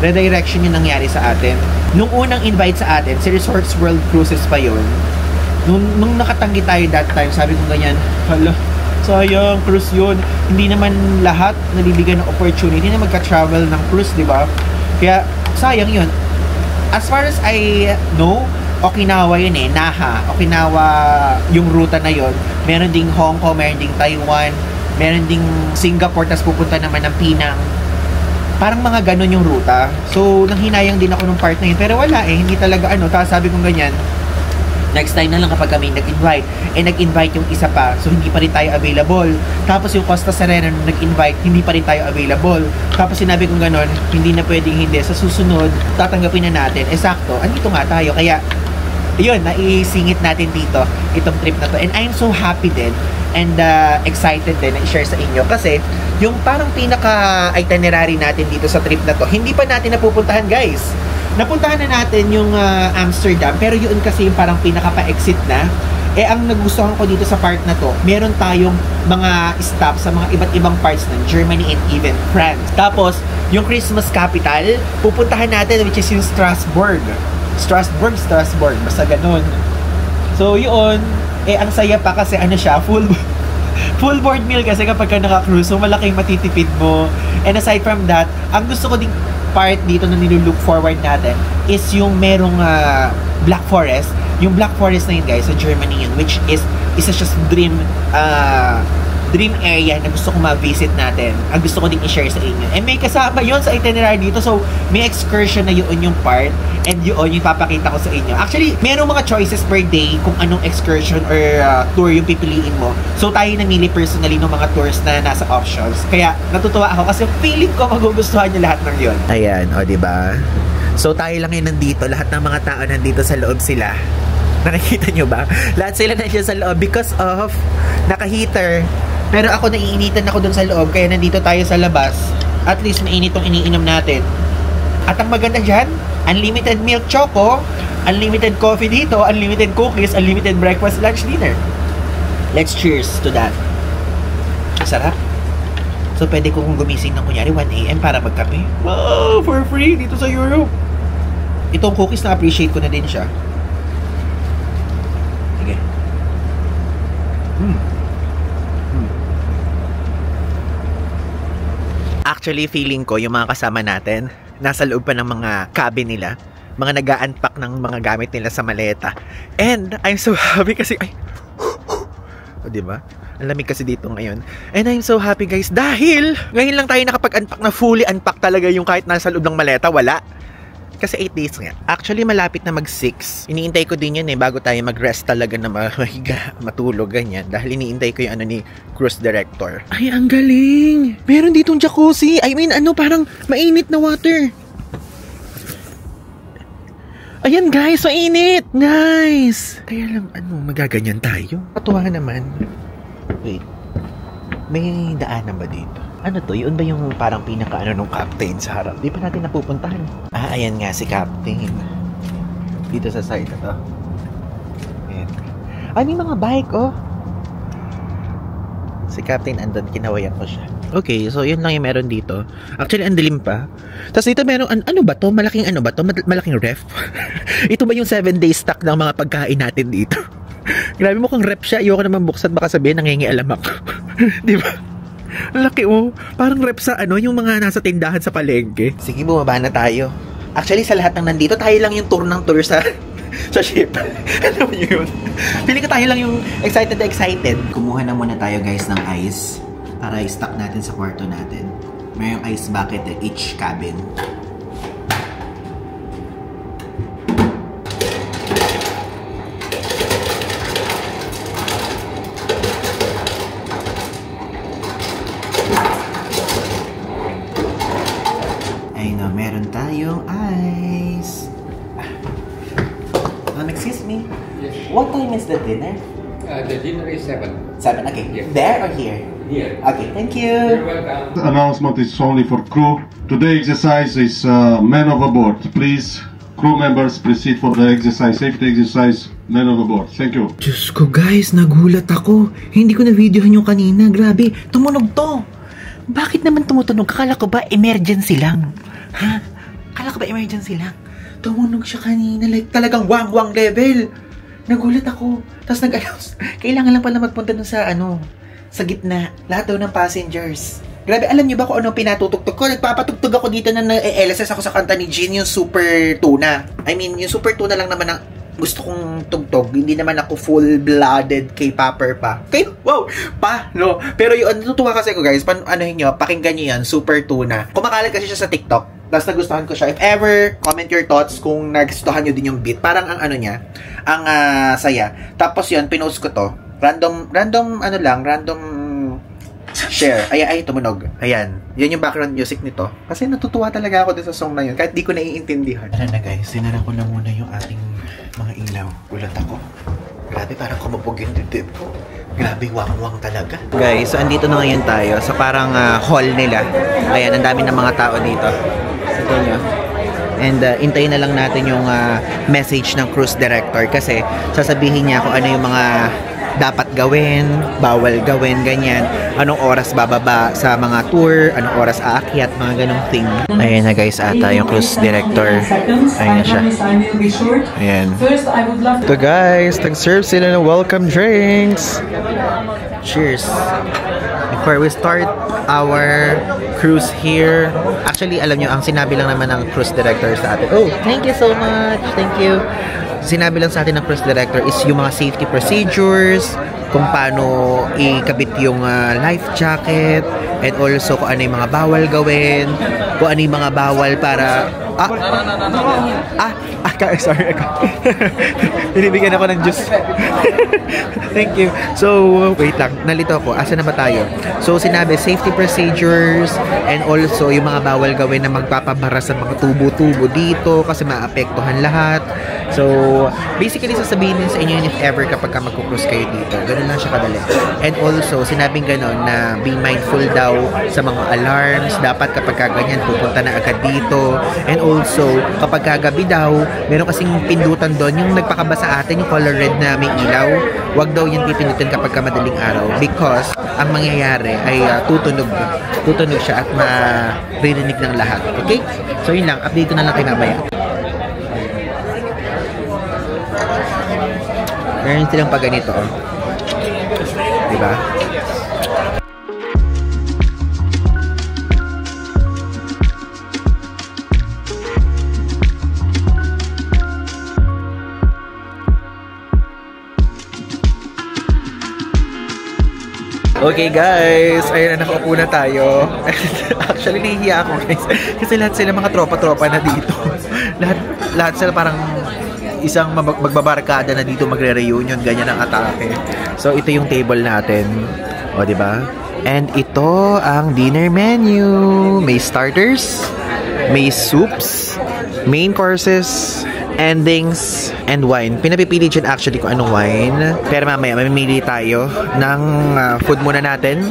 Redirection yung nangyari sa atin. Nung unang invite sa atin, si Resorts World Cruises pa yun. Nung nakatanggi tayo that time, sabi ko ganyan, hala, sayang, cruise yun. Hindi naman lahat nabibigyan ng opportunity na magka-travel ng cruise, di ba? Kaya, sayang yun. As far as I know, Okinawa yun Naha. Okinawa yung ruta na yun. Meron ding Hong Kong, meron ding Taiwan, meron ding Singapore, tas pupunta naman ng Penang. Parang mga ganun yung ruta. So, nanghinayang din ako nung part na yun. Pero wala hindi talaga Tapos sabi kong ganyan, next time na lang kapag kami nag-invite. Nag-invite yung isa pa. So, hindi pa rin tayo available. Tapos yung Costa Serena nung nag-invite, hindi pa rin tayo available. Tapos sinabi kong ganun, hindi na pwedeng hindi. Sa susunod, tatanggapin na natin. Sakto, andito nga tayo. Kaya, yun, naisingit natin dito itong trip na to. And I'm so happy din and excited din na i-share sa inyo. Kasi, yung parang pinaka-itinerary natin dito sa trip na to, hindi pa natin napupuntahan, guys. Napuntahan na natin yung Amsterdam, pero yun kasi yung parang pinaka-pa-exit na. Ang nagustuhan ko dito sa part na to, meron tayong mga stop sa mga iba't ibang parts ng Germany and even France. Tapos, yung Christmas capital, pupuntahan natin, which is yung Strasbourg, basta ganun. So, yun, ang saya pa kasi siya, full board meal kasi kapag ka naka-cruise, so malaking matitipid mo. And aside from that, ang gusto ko ding part dito na nilulook forward natin is yung merong Black Forest. Yung Black Forest na yun, guys, sa Germany yun, which is isa siya dream area na gusto ko ma-visit natin. Ang gusto ko din i-share sa inyo. And may kasama yun sa itinerary dito. So, may excursion na yun yung part and yun yung papakita ko sa inyo. Actually, merong mga choices per day kung anong excursion or tour yung pipiliin mo. So, tayo namili personally ng mga tours na nasa options. Kaya, natutuwa ako kasi feeling ko magugustuhan nyo lahat ng yun. Ayan, diba? So, tayo lang yun nandito. Lahat ng mga tao nandito sa loob sila. Nakikita nyo ba? Lahat sila nandiyan sa loob because of naka-heater. Pero ako naiinitan ako dun sa loob, kaya nandito tayo sa labas. At least mainit tong iniinom natin. At ang maganda dyan, unlimited milk choco, unlimited coffee dito, unlimited cookies, unlimited breakfast, lunch, dinner. Let's cheers to that. Sarap. So pwede kong gumising ng kunyari 1 AM para magkape. Wow, for free dito sa Europe. Itong cookies na appreciate ko na din siya. Sige. Actually, feeling ko yung mga kasama natin nasa loob pa ng mga cabin nila, mga nag-a-unpack ng mga gamit nila sa maleta. And I'm so happy kasi diba? Ang lamig kasi dito ngayon. And I'm so happy, guys, dahil ngayon lang tayo nakapag-unpack na fully unpack talaga yung kahit nasa loob ng maleta, wala. Kasi 8 days nga. Actually, malapit na mag-6. Iniintay ko din yun bago tayo mag-rest talaga na mahiga, matulog, ganyan. Dahil iniintay ko yung ni cruise director. Ay, ang galing! Meron ditong jacuzzi. I mean, parang mainit na water. Ayan, guys, mainit! Nice! Kaya lang, magaganyan tayo? Katuwa naman. Wait. May daanan ba dito? Ano to? Yun ba yung parang pinaka nung captain sa harap? Di pa natin napupuntahan. Ayan nga si captain. Dito sa side na to. Ayan. May mga bike, Si captain andun, kinawayan ko siya. Okay, so yun lang yung meron dito. Actually, ang dilim pa. Tapos dito meron, ano ba to? Malaking Malaking ref? Ito ba yung 7 days stock ng mga pagkain natin dito? Grabe mo kung rep siya. Ayoko naman buksan, baka sabihin nangingialam ako. Di ba? Laki parang rep sa yung mga nasa tindahan sa palengke. Sige, bumaba na tayo. Actually, sa lahat ng nandito, tayo lang yung tour sa ship. Alam mo yun? Pili ko tayo lang yung excited. Kumuha na muna tayo, guys, ng ice para i-stock natin sa kwarto natin. May yung ice bucket each cabin. Meron tayong ice. Excuse me. Yes. What time is the dinner? The dinner is 7. 7, okay. Yes. There or here? Okay, thank you. Announcement is only for crew. Today exercise is men overboard. Please, crew members, proceed for the exercise, safety exercise, men overboard. Thank you. Diyos ko guys, nagulat ako. Hindi ko na-videohan yung kanina. Grabe, tumunog to. Bakit naman tumutunog? Akala ko ba emergency lang? Ha? Akala ko ba emergency lang? Tumunog siya kanina. Like talagang wang-wang level. Nagulat ako. Tapos nag-announce. Kailangan lang pala magpunta dun sa sa gitna. Lahat daw ng passengers. Grabe, alam niyo ba kung ano pinatutugtog ko? Nagpapatugtog ako dito na LSS ako sa kanta ni Jin, yung Super Tuna. I mean, yung Super Tuna lang naman ang gusto kong tugtog. Hindi naman ako full-blooded K-popper pa. Wow! No. Pero yun, natutuwa kasi ako guys. Anuhin nyo, pakinggan nyo yan, Super Tuna. Kumakalat kasi siya sa TikTok. Tapos nagustuhan ko siya. If ever, comment your thoughts kung nagustuhan nyo din yung beat. Parang ang ang saya. Tapos yun, pinost ko to. Random share. Ay, tumunog. Ayan. Yan yung background music nito. Kasi natutuwa talaga ako din sa song na yun. Kahit di ko naiintindihan. Ano na guys, sinara ko na muna yung ating mga ilaw. Ulat ako. Grabe, parang kumabog yung dibdib ko. Grabe, wang-wang talaga. Guys, so andito na ngayon tayo sa parang hall nila. Ayan, ang dami ng mga tao dito. Ito nyo. And intayin na lang natin yung message ng cruise director kasi sasabihin niya kung ano yung mga dapat gawin, bawal gawin, ganyan. Anong oras bababa sa mga tour, anong oras aakyat, mga ganong thing. Ayan na guys, ata yung cruise director. Ayan na siya. Ayan. So guys, nag-serve sila ng welcome drinks. Cheers. Before we start our cruise here, actually alam nyo, ang sinabi lang naman ng cruise director sa atin. Oh, thank you so much. Thank you. Sinabi lang sa atin ng cruise director is yung mga safety procedures, kung paano ikabit yung life jacket, and also kung ano yung mga bawal gawin, kung ano yung mga bawal para sorry ako. Binibigyan ako ng juice. Thank you. So, wait lang. Nalito ako. Asa na ba tayo? So, sinabi, safety procedures and also yung mga bawal gawin na magpapabara sa mga tubo-tubo dito kasi maapektuhan lahat. So, basically, sasabihin din sa inyo yun if ever kapag ka magkukrus kayo dito. Ganun lang siya kadali. And also, sinabing ganun na be mindful daw sa mga alarms. Dapat kapag kaganyan, pupunta na agad dito. And also, kapag kagabi daw, meron kasing pindutan doon, yung nagpakaba sa atin, yung color red na may ilaw, wag daw yung pipindutin kapag madaling araw because ang mangyayari ay tutunog siya at maririnig ng lahat. Okay? So yun lang, update ko na lang kayo mamaya. Meron silang pag ganito, oh. Diba? Okay guys, ayun na, nakaupo na tayo. Actually, nahihiya ako guys. Kasi lahat sila mga tropa-tropa na dito. lahat sila parang isang magbabarkada na dito magre-reunion, ganyan ang atake. So, ito yung table natin. O, diba? And ito ang dinner menu. May starters, may soups, main courses, endings, and wine. Pinapipili dyan actually kung anong wine. Pero mamaya, mamimili tayo ng food muna natin.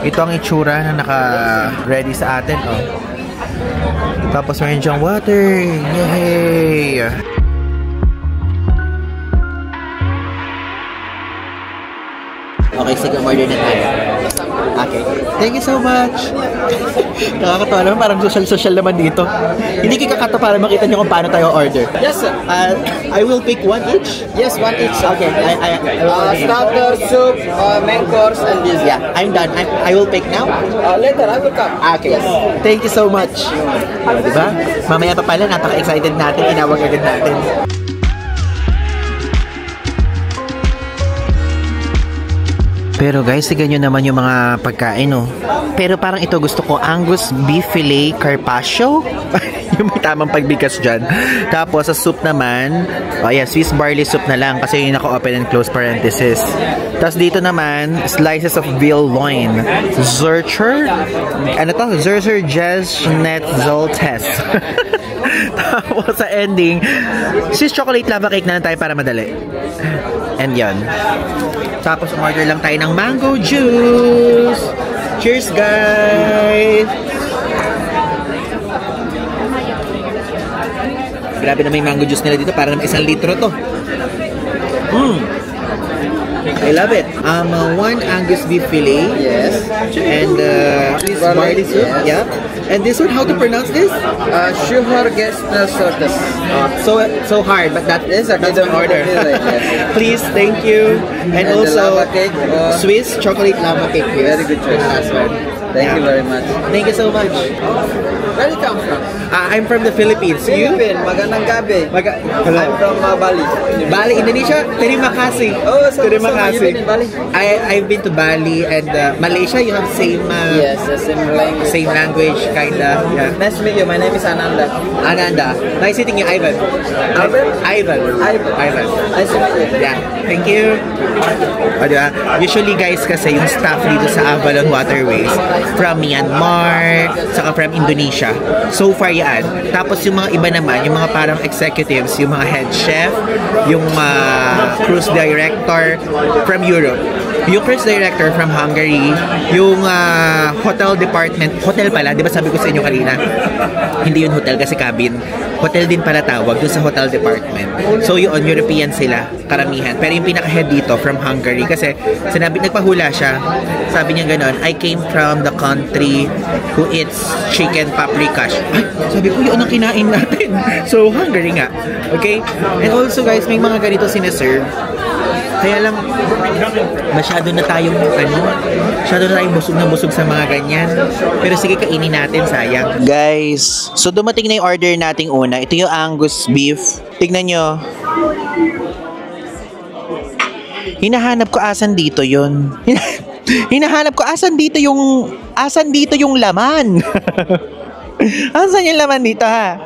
Ito ang itsura na naka-ready sa atin. Oh. Tapos mayroon dyang water. Yay! Okay, sige, order na tayo. Okay. Thank you so much. Nakakatawa naman, parang social naman dito. Hindi kikakato para makita nyo kung paano tayo order. Yes, sir. I will pick one each. Yes, one each. Okay. I will Starter, soup, main course, and dessert. Yeah, I'm done. I will pick now. Later, I will come. Okay. Yes. Thank you so much. Diba? Mamaya pa pala, napaka-excited natin. Inawag agad natin. Pero guys, sigan nyo naman yung mga pagkain, no? Pero parang ito gusto ko, Angus Beef Filet Carpaccio. Yung may tamang pagbigkas dyan. Tapos, sa soup naman, Swiss barley soup na lang kasi yung naka-open and close parenthesis. Tapos dito naman, slices of veal loin. Zurcher? Ano to? Zurcher Jesnet Zoltes. Tapos sa ending, Swiss chocolate lava cake na lang tayo para madali. And yan. Tapos umorder lang tayo ng mango juice. Cheers, guys! Grabe na may mango juice nila dito. Para naman 1 litro to. I love it. One Angus beef fillet. Yes. And Swiss barley soup. Yes. Yeah. And this one, how to pronounce this? Sugar Gessner Sortes. So hard, but that's my order. Yes. Please, thank you. And the also, lava cake, Swiss chocolate lava cake. Please. Very good choice. Last one. Thank you very much. Thank you so much. Where you come from? I'm from the Philippines. You? Philippines. Magandang gabi. Hello. I'm from Bali. Bali, Indonesia. Terima kasih. Oh, so Terima you've kasih. been in Bali? I've been to Bali and Malaysia. You have same Yes, the same language. same language, kinda. Yeah. Nice to meet you. My name is Ananda. Ananda. Nice meeting you, Ivan. Ivan? Ivan. Nice to meet you. Yeah. Thank you. O, diba? Usually guys kasi yung staff dito sa Avalon Waterways from Myanmar, saka from Indonesia. So far yan. Tapos yung mga iba naman, yung mga parang executives, yung mga head chef, yung cruise director from Europe. Yung cruise director from Hungary, yung hotel department, hotel pala, di ba sabi ko sa inyo kanina? Hindi yun hotel kasi cabin. Hotel din pala tawag dun sa hotel department. So yun, European sila, karamihan. Pero yung pinaka-head dito from Hungary kasi sinabi, nagpahula siya. Sabi niya ganon, I came from the country who eats chicken paprikash. Ay, sabi ko, yun ang kinain natin. So, Hungary nga. Okay? And also guys, may mga ganito sinaserve. Kaya lang, masyado na tayong busog sa mga ganyan. Pero sige, kainin natin, sayang. Guys, so dumating na yung order nating una. Ito yung Angus beef. Tignan nyo. Hinahanap ko asan dito yun. Hinahanap ko asan dito yung laman. Asan yung laman dito, ha?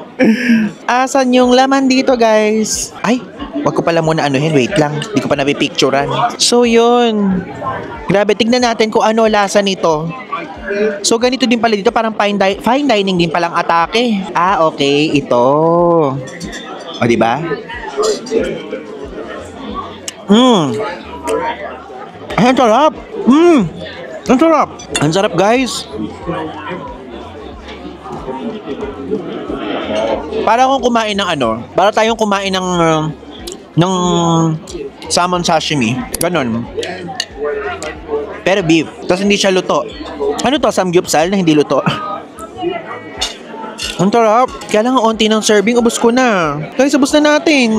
Asan yung laman dito, guys? Ay, wag ko pala muna anuhin. Wait lang, di ko pa napipicturan. So, yun. Grabe, tignan natin kung ano lasa nito. So, ganito din pala dito. Parang fine dining din palang atake. Ah, okay. Ito. O, diba? Ay, ang sarap. Ang sarap. Ang sarap, guys. Para akong kumain ng para tayong kumain ng salmon sashimi. Ganon. Pero beef. Tapos hindi siya luto. Ano to? Samgyupsal na hindi luto. Ang sarap. Kaya lang onti ng serving. Ubus ko na. Guys, ubus na natin.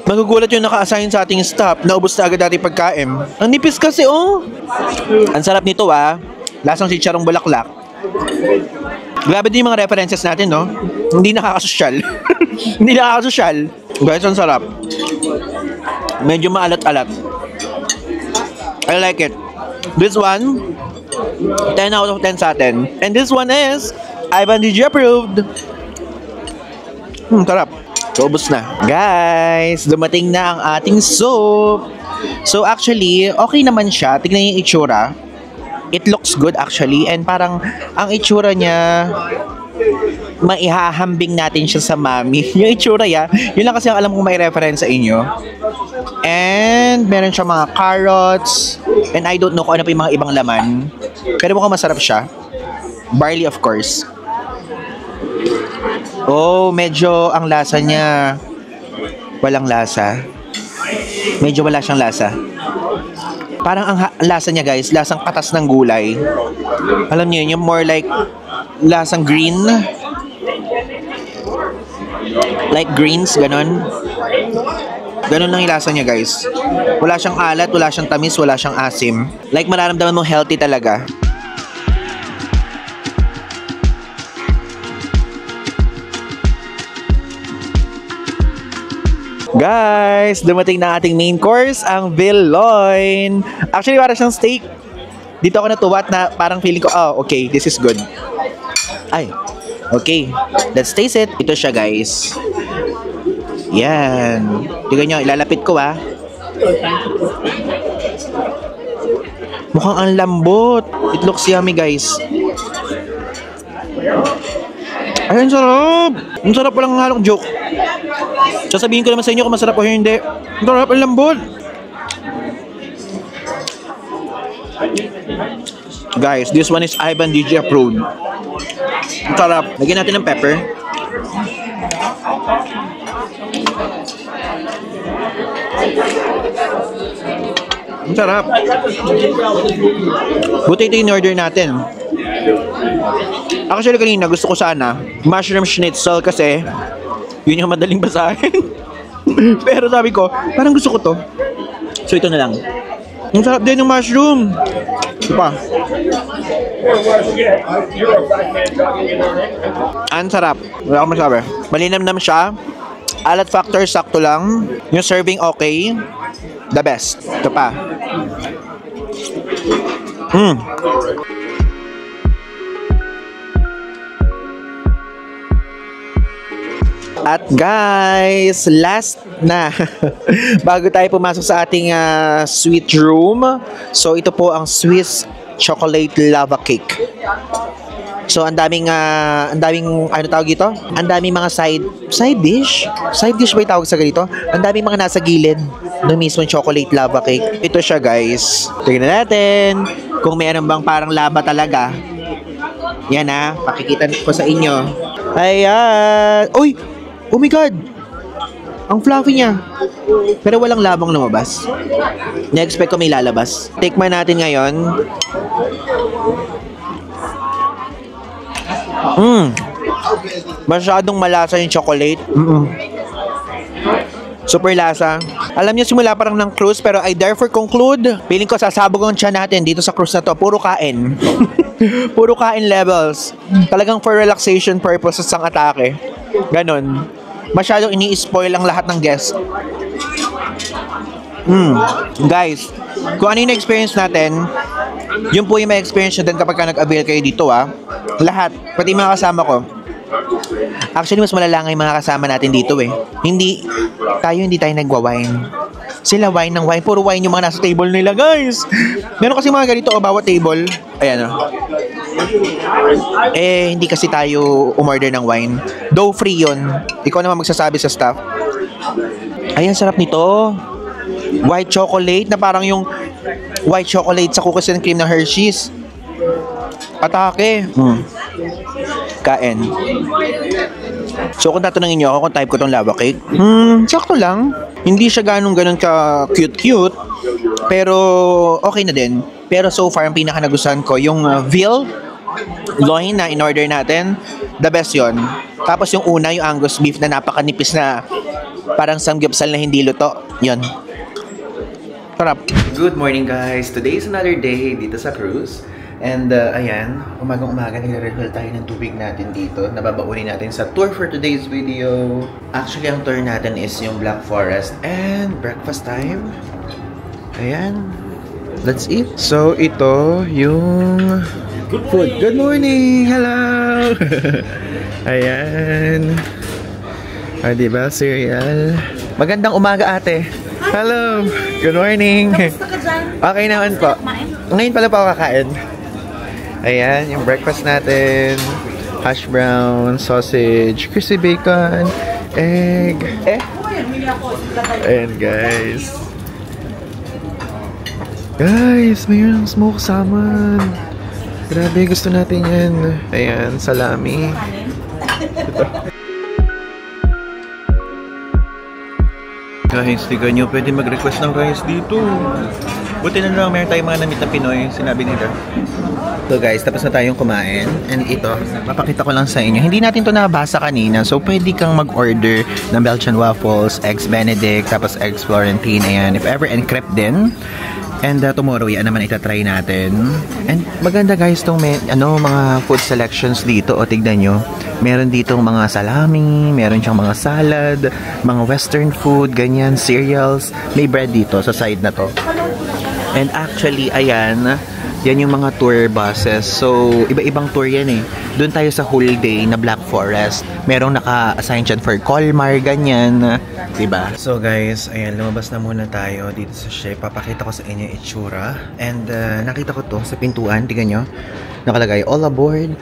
Magugulat yung naka-assign sa ating staff. Naubos na agad ating pagkain. Ang nipis kasi, oh. Ang sarap nito, lasang chicharong bulaklak. Grabe din yung mga references natin, no? Hindi nakakasosyal. Hindi nakakasosyal. Guys, ang sarap. Medyo maalat-alat. I like it. This one, 10 out of 10 sa atin. And this one is Ivan DJ approved. Sarap. So, ubos na. Guys, dumating na ang ating soup. So, actually, okay naman siya. Tignan yung itsura. It looks good actually. And parang ang itsura niya, maihahambing natin siya sa mami. Yung itsura yun lang kasi ang alam kong may reference sa inyo. And meron siya mga carrots. And I don't know kung ano pa yung mga ibang laman. Pero mukhang masarap siya. Barley of course. Oh, medyo ang lasa niya walang lasa. Medyo wala siyang lasa. Parang ang lasa niya guys, lasang katas ng gulay. Alam niyo yun, yung more like lasang green. Like greens, ganon. Ganon lang yung lasa niya guys. Wala siyang alat, wala siyang tamis, wala siyang asim. Like mararamdaman mong healthy talaga. Guys, dumating na ating main course, ang veal loin. Actually, parang siyang steak. Dito ako natuwa na parang feeling ko, oh, okay, this is good. Ay, Okay, let's taste it. Ito siya, guys. Yan. Tignan nyo, ilalapit ko Mukhang ang lambot. It looks yummy, guys. Ay, ang sarap! Ang sarap, walang halong joke. Sasabihin ko naman sa inyo kung masarap o hindi. Ang sarap, ang lambot. Guys, this one is Ivan DJ approved. Ang sarap. Lagyan natin ng pepper. Ang sarap. Buti ito in order natin. Actually kanina gusto ko sana mushroom schnitzel kasi yun yung madaling basahin. Pero sabi ko, parang gusto ko to. So ito na lang. Ang sarap din ng mushroom. Ito pa. Ang sarap. Wala akong masabi. Malinamnam siya. Alat factor sakto lang. Yung serving okay. The best. Ito pa. At guys, last na bago tayo pumasok sa ating sweet room. So ito po ang Swiss chocolate lava cake. So ang daming ano tawag dito? Ang daming mga side dish. Side dish ba 'yung tawag sa ganito? Ang daming mga nasa gilid ng mismong chocolate lava cake. Ito siya, guys. Tingnan natin kung mayroon bang parang lava talaga. Yan pakikita ko sa inyo. Ayan. Uy! Oh my God! Ang fluffy niya. Pero walang labang lumabas. Na-expect ko may lalabas. Tikman natin ngayon. Masyadong malasa yung chocolate. Super lasa. Alam niyo, simula parang ng cruise, pero I therefore conclude, feeling ko sasabog ang tiyan natin dito sa cruise na to. Puro kain. Puro kain levels. Talagang for relaxation purposes ang atake. Ganon. Masyadong ini-spoil ang lahat ng guests. Guys, kung ano yung experience natin, yun po yung may experience natin kapag ka nag-avail kayo dito Lahat, pati mga kasama ko. Actually, mas malala nga yung mga kasama natin dito Hindi tayo nagwa-wine. Sila wine ng wine. Puro wine yung mga nasa table nila, guys. Meron kasi mga ganito bawat table. Ayan hindi kasi tayo umorder ng wine. Though free yun. Ikaw naman magsasabi sa staff. Ayan, sarap nito. White chocolate na parang yung white chocolate sa cookies and cream ng Hershey's. Atake. Kain. So kung tatanungin niyo ako kung type ko tong lava cake, sakto lang. Hindi siya ganun ka cute. Pero okay na din. Pero so far ang pinaka nagustuhan ko yung veal loin na in order natin. The best yon. Tapos yung una, yung Angus beef na napakanipis na parang samgyupsal na hindi luto. Yon. Sarap. Good morning, guys. Today is another day dito sa cruise. And ayan, umagang-umaga nagre-refill tayo ng tubig natin dito. Nababaunin natin sa tour for today's video. Actually, ang tour natin is yung Black Forest and breakfast time. Ayan. Let's eat. So, ito yung food. Good morning! Hello! Ayan. Diba? Cereal. Magandang umaga, ate. Hello! Good morning! Okay naman po. Ngayon pala pa ako kakain. Ayan, yung breakfast natin. Hash brown, sausage, crispy bacon, egg. Ayan, guys. Guys, mayroon ng smoked salmon. Grabe, gusto natin yan. Ayan, salami. Ito. Guys, tignan nyo, pwede mag-request ng rice dito. Buti na lang, meron tayong mga namit na Pinoy, sinabi nila. So guys, tapos na tayong kumain. And ito, papakita ko lang sa inyo. Hindi natin to nabasa kanina. So pwede kang mag-order ng Belgian waffles, eggs Benedict, tapos eggs Florentine. Ayan, if ever, and crepe din. And tomorrow, yan naman itatry natin. And maganda guys tong mga food selections dito. O tignan nyo, meron dito mga salami, meron siyang mga salad, mga western food, ganyan, cereals. May bread dito sa side na to. And actually, ayan, Yan yung mga tour buses. So, iba-ibang tour yan eh. Doon tayo sa whole day na Black Forest. Merong naka-assign dyan for Colmar, ganyan. Diba? So guys, ayan, lumabas na muna tayo dito sa ship. Papakita ko sa inyo yung itsura. And nakita ko to sa pintuan. Tingnan nyo. Nakalagay, all aboard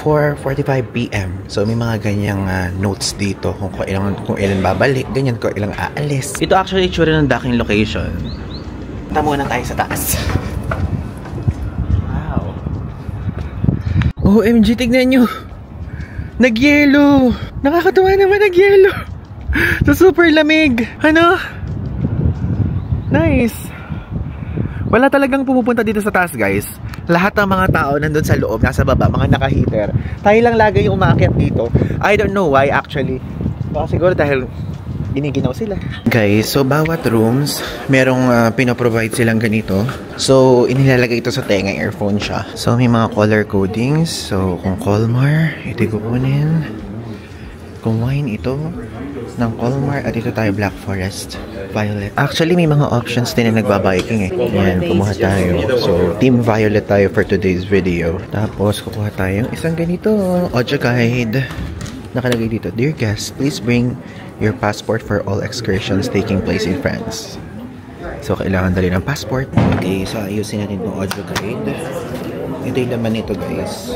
4:45 PM. So, may mga ganyang notes dito kung ilan babalik, ganyan, kung ilang aalis. Ito actually itsura ng docking location. Punta muna tayo sa taas. OMG, tignan nyo. Nag-yelo. Nakakatuwa naman, nag-yelo. So, super lamig. Ano? Nice. Wala talagang pumupunta dito sa taas, guys. Lahat ng mga tao nandun sa loob, nasa baba, mga naka-heater. Tayo lang lagi yung umaakyat dito. I don't know why, actually. Baka siguro dahil giniginaw sila. Guys, so bawat rooms, merong pinoprovide silang ganito. So, inilalagay ito sa tenga, earphone siya. So, may mga color codings. So, kung Colmar, ito kukunin. Kung wine, ito ng Colmar. At ito tayo, Black Forest, Violet. Actually, may mga options din na nagbabiking eh. Ayan, kumuha tayo. So, Team Violet tayo for today's video. Tapos, kukuha tayo isang ganito, audio guide. Nakalagay dito, Dear guests, please bring your passport for all excursions taking place in France. So, kailangan dali ng passport. Okay, so ayusin natin itong audio guide. Ito yung laman nito, guys.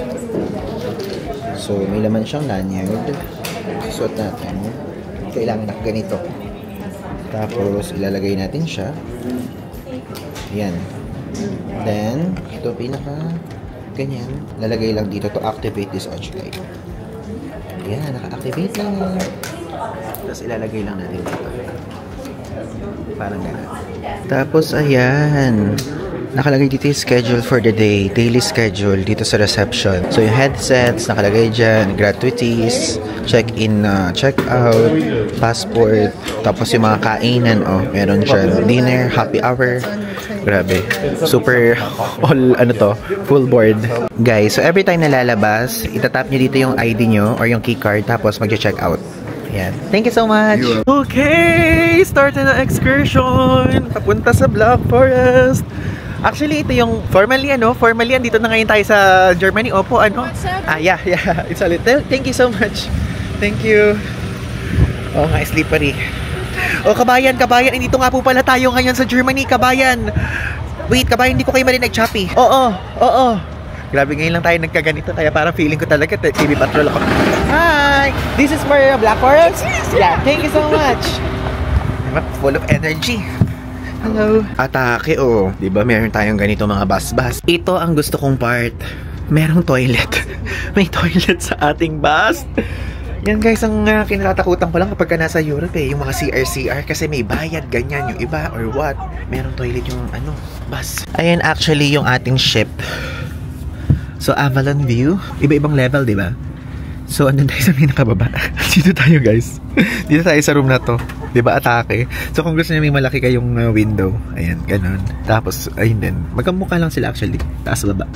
So, may laman siyang lanyard. Suot natin. Kailangan na ganito. Tapos, ilalagay natin siya. Yan. Then, ito pinaka ganyan. Lalagay lang dito to activate this audio guide. Yan, naka-activate lang. Tapos ilalagay lang natin dito. Parang gano'n. Tapos, ayan. Nakalagay dito yung schedule for the day. Daily schedule dito sa reception. So, yung headsets, nakalagay dyan. Gratuities, check-in, check-out, passport. Tapos yung mga kainan, oh, meron dyan. Dinner, happy hour. Grabe. Super, full board. Guys, so every time na lalabas, itatap nyo dito yung ID nyo or yung keycard. Tapos, mag-check out. Yan. Thank you so much. Okay, start na excursion. Papunta sa Black Forest. Actually, ito yung formally andito na ngayon tayo sa Germany. Opo, yeah. It's a little. Thank you so much. Thank you. Oh, nga, slippery. Oh, kabayan, andito nga po pala tayo ngayon sa Germany, kabayan. Wait, kabayan, hindi ko kayo marinig, Choppy. Oo. Grabe, ngayon lang tayo nagkaganito, kaya parang feeling ko talaga TV Patrol ako. Hi! This is for Black Forest? Yeah, thank you so much. Full of energy. Hello. Atake, oh. Diba, meron tayong ganito mga bus-bus. Ito ang gusto kong part. Merong toilet. May toilet sa ating bus. Yan guys, ang kinatatakutan ko lang kapag nasa Europe eh. Yung mga CR kasi may bayad, ganyan yung iba or what. Merong toilet yung bus. Ayan actually yung ating ship. So, Avalon View. Iba-ibang level, di ba? So, andun tayo sa pinakababa. Dito tayo, guys. Dito tayo sa room na to. Di ba, atake? So, kung gusto niyo may malaki kayong window. Ayan, ganun. Tapos, ayun din. Magkamukha lang sila actually. Taas baba.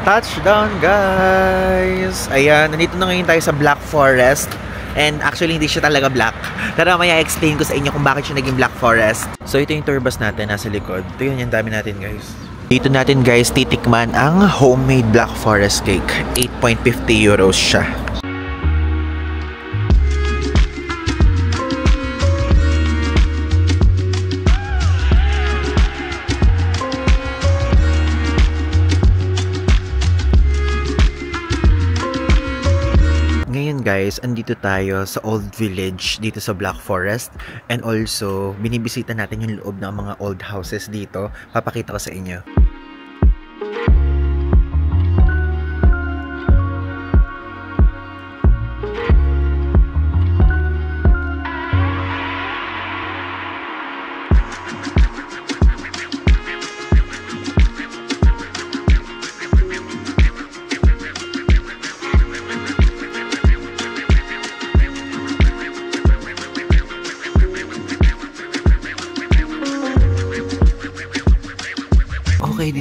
Touchdown, guys! Ayan, nandito na ngayon tayo sa Black Forest. And actually, hindi siya talaga black. Pero maya explain ko sa inyo kung bakit siya naging Black Forest. So, ito yung tour bus natin, nasa likod. Ito yun, yung dami natin, guys. Dito natin, guys, titikman ang homemade Black Forest cake. 8.50 euros siya. Guys, andito tayo sa Old Village dito sa Black Forest, and also binibisita natin yung loob ng mga old houses dito. Papakita ko sa inyo. Okay,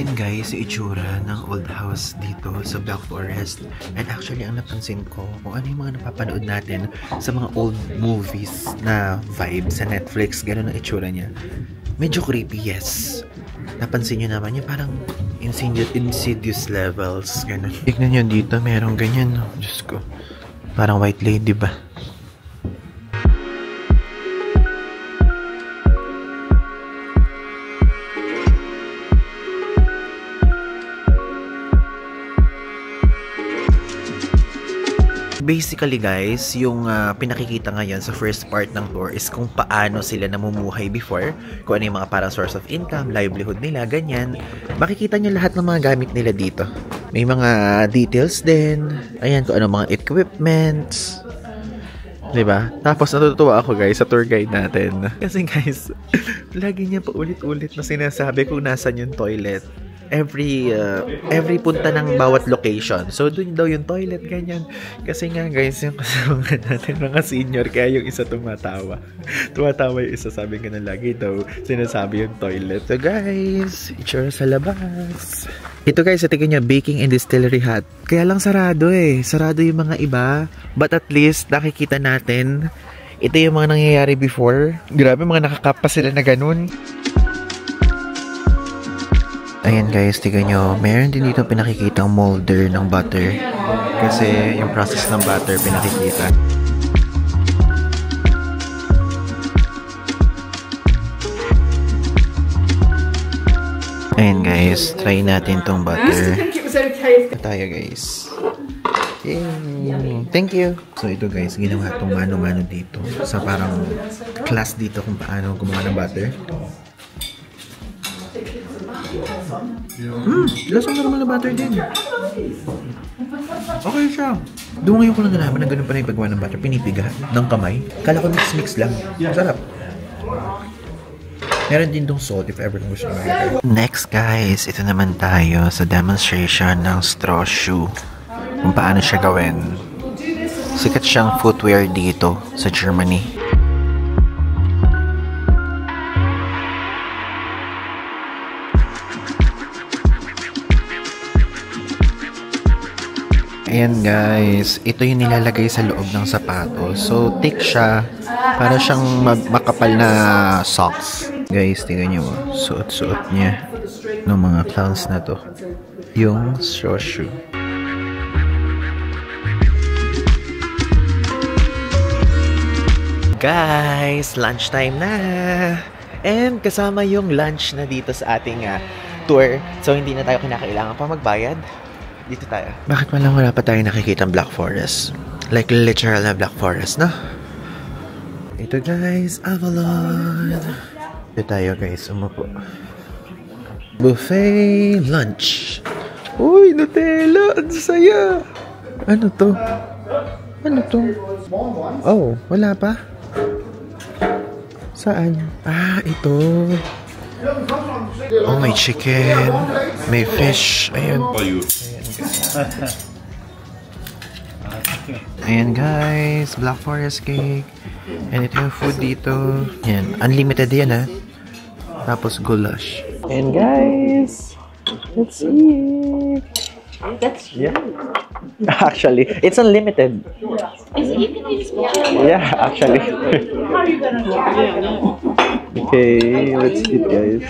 guys, itsura ng old house dito sa Black Forest. And actually, ang napansin ko, kung ano yung mga napapanood natin sa mga old movies na vibe sa Netflix, gano'n ang itsura niya. Medyo creepy, yes. Napansin nyo naman yung parang insidious levels, gano'n. Tignan nyo dito, merong ganyan, no? Diyos ko. Parang white lady ba? Basically guys, yung pinakikita ngayon sa first part ng tour is kung paano sila namumuhay before, kung ano yung mga parang source of income, livelihood nila, ganyan. Makikita nyo lahat ng mga gamit nila dito. May mga details din. Ayan, kung ano mga equipments. Diba? Tapos natutuwa ako guys sa tour guide natin. Kasi guys, lagi niya pa ulit-ulit na sinasabi kung nasan yung toilet. Every punta ng bawat location. So, dun daw yung toilet, ganyan. Kasi nga, guys, yung kasama natin, mga senior, kaya yung isa tumatawa. Tumatawa yung isa, sabi nga na lagi daw, sinasabi yung toilet. So, guys, itsura sa labas. Ito, guys, tingnan nyo, baking and distillery hut. Kaya lang sarado eh. Sarado yung mga iba. But at least, nakikita natin, ito yung mga nangyayari before. Grabe, mga nakakapa sila na ganun. Ayan guys, tignan nyo, meron din dito pinakikitang molder ng butter. Kasi yung process ng butter pinakikita. Ayan guys, try natin tong butter. Ito tayo guys. Yay! Thank you! So ito guys, ginawa itong mano-mano dito. Sa parang class dito kung paano gumawa ng butter. Lasang normal na butter din. Okay siya. Doon ngayon ko lang nalaman na ganun pa na yung paggawa ng butter. Pinipiga ng kamay. Kala ko mix-mix lang. Sarap. Meron din dong salt if ever kung gusto nyo. Next guys, ito naman tayo sa demonstration ng straw shoe. Kung paano siya gawin. Sikat siyang footwear dito sa Germany. Ayan guys, ito yung nilalagay sa loob ng sapatos. So, thick siya. Para siyang makapal na socks. Guys, tingnan nyo mo. Suot-suot niya ng mga clowns na to. Yung straw shoe. Guys, lunchtime na! And kasama yung lunch na dito sa ating tour. So, hindi na tayo kinakailangan pa magbayad. Dito tayo. Bakit wala pa tayo nakikita ang Black Forest? Like literal na Black Forest, no? Ito guys, Avalon. Ito tayo guys, umupo. Buffet lunch. Uy, Nutella! Ang saya! Ano to? Ano to? Oh, wala pa? Saan? Ah, ito. Oh, may chicken. May fish. Ayan. Ayan guys, Black Forest cake. And ito yung food dito. Ayan, unlimited yan ha. Tapos goulash. And guys, let's eat. That's true. Yeah. Actually, it's unlimited. Is it even Yeah, actually. How are you gonna do it? Okay, let's eat guys.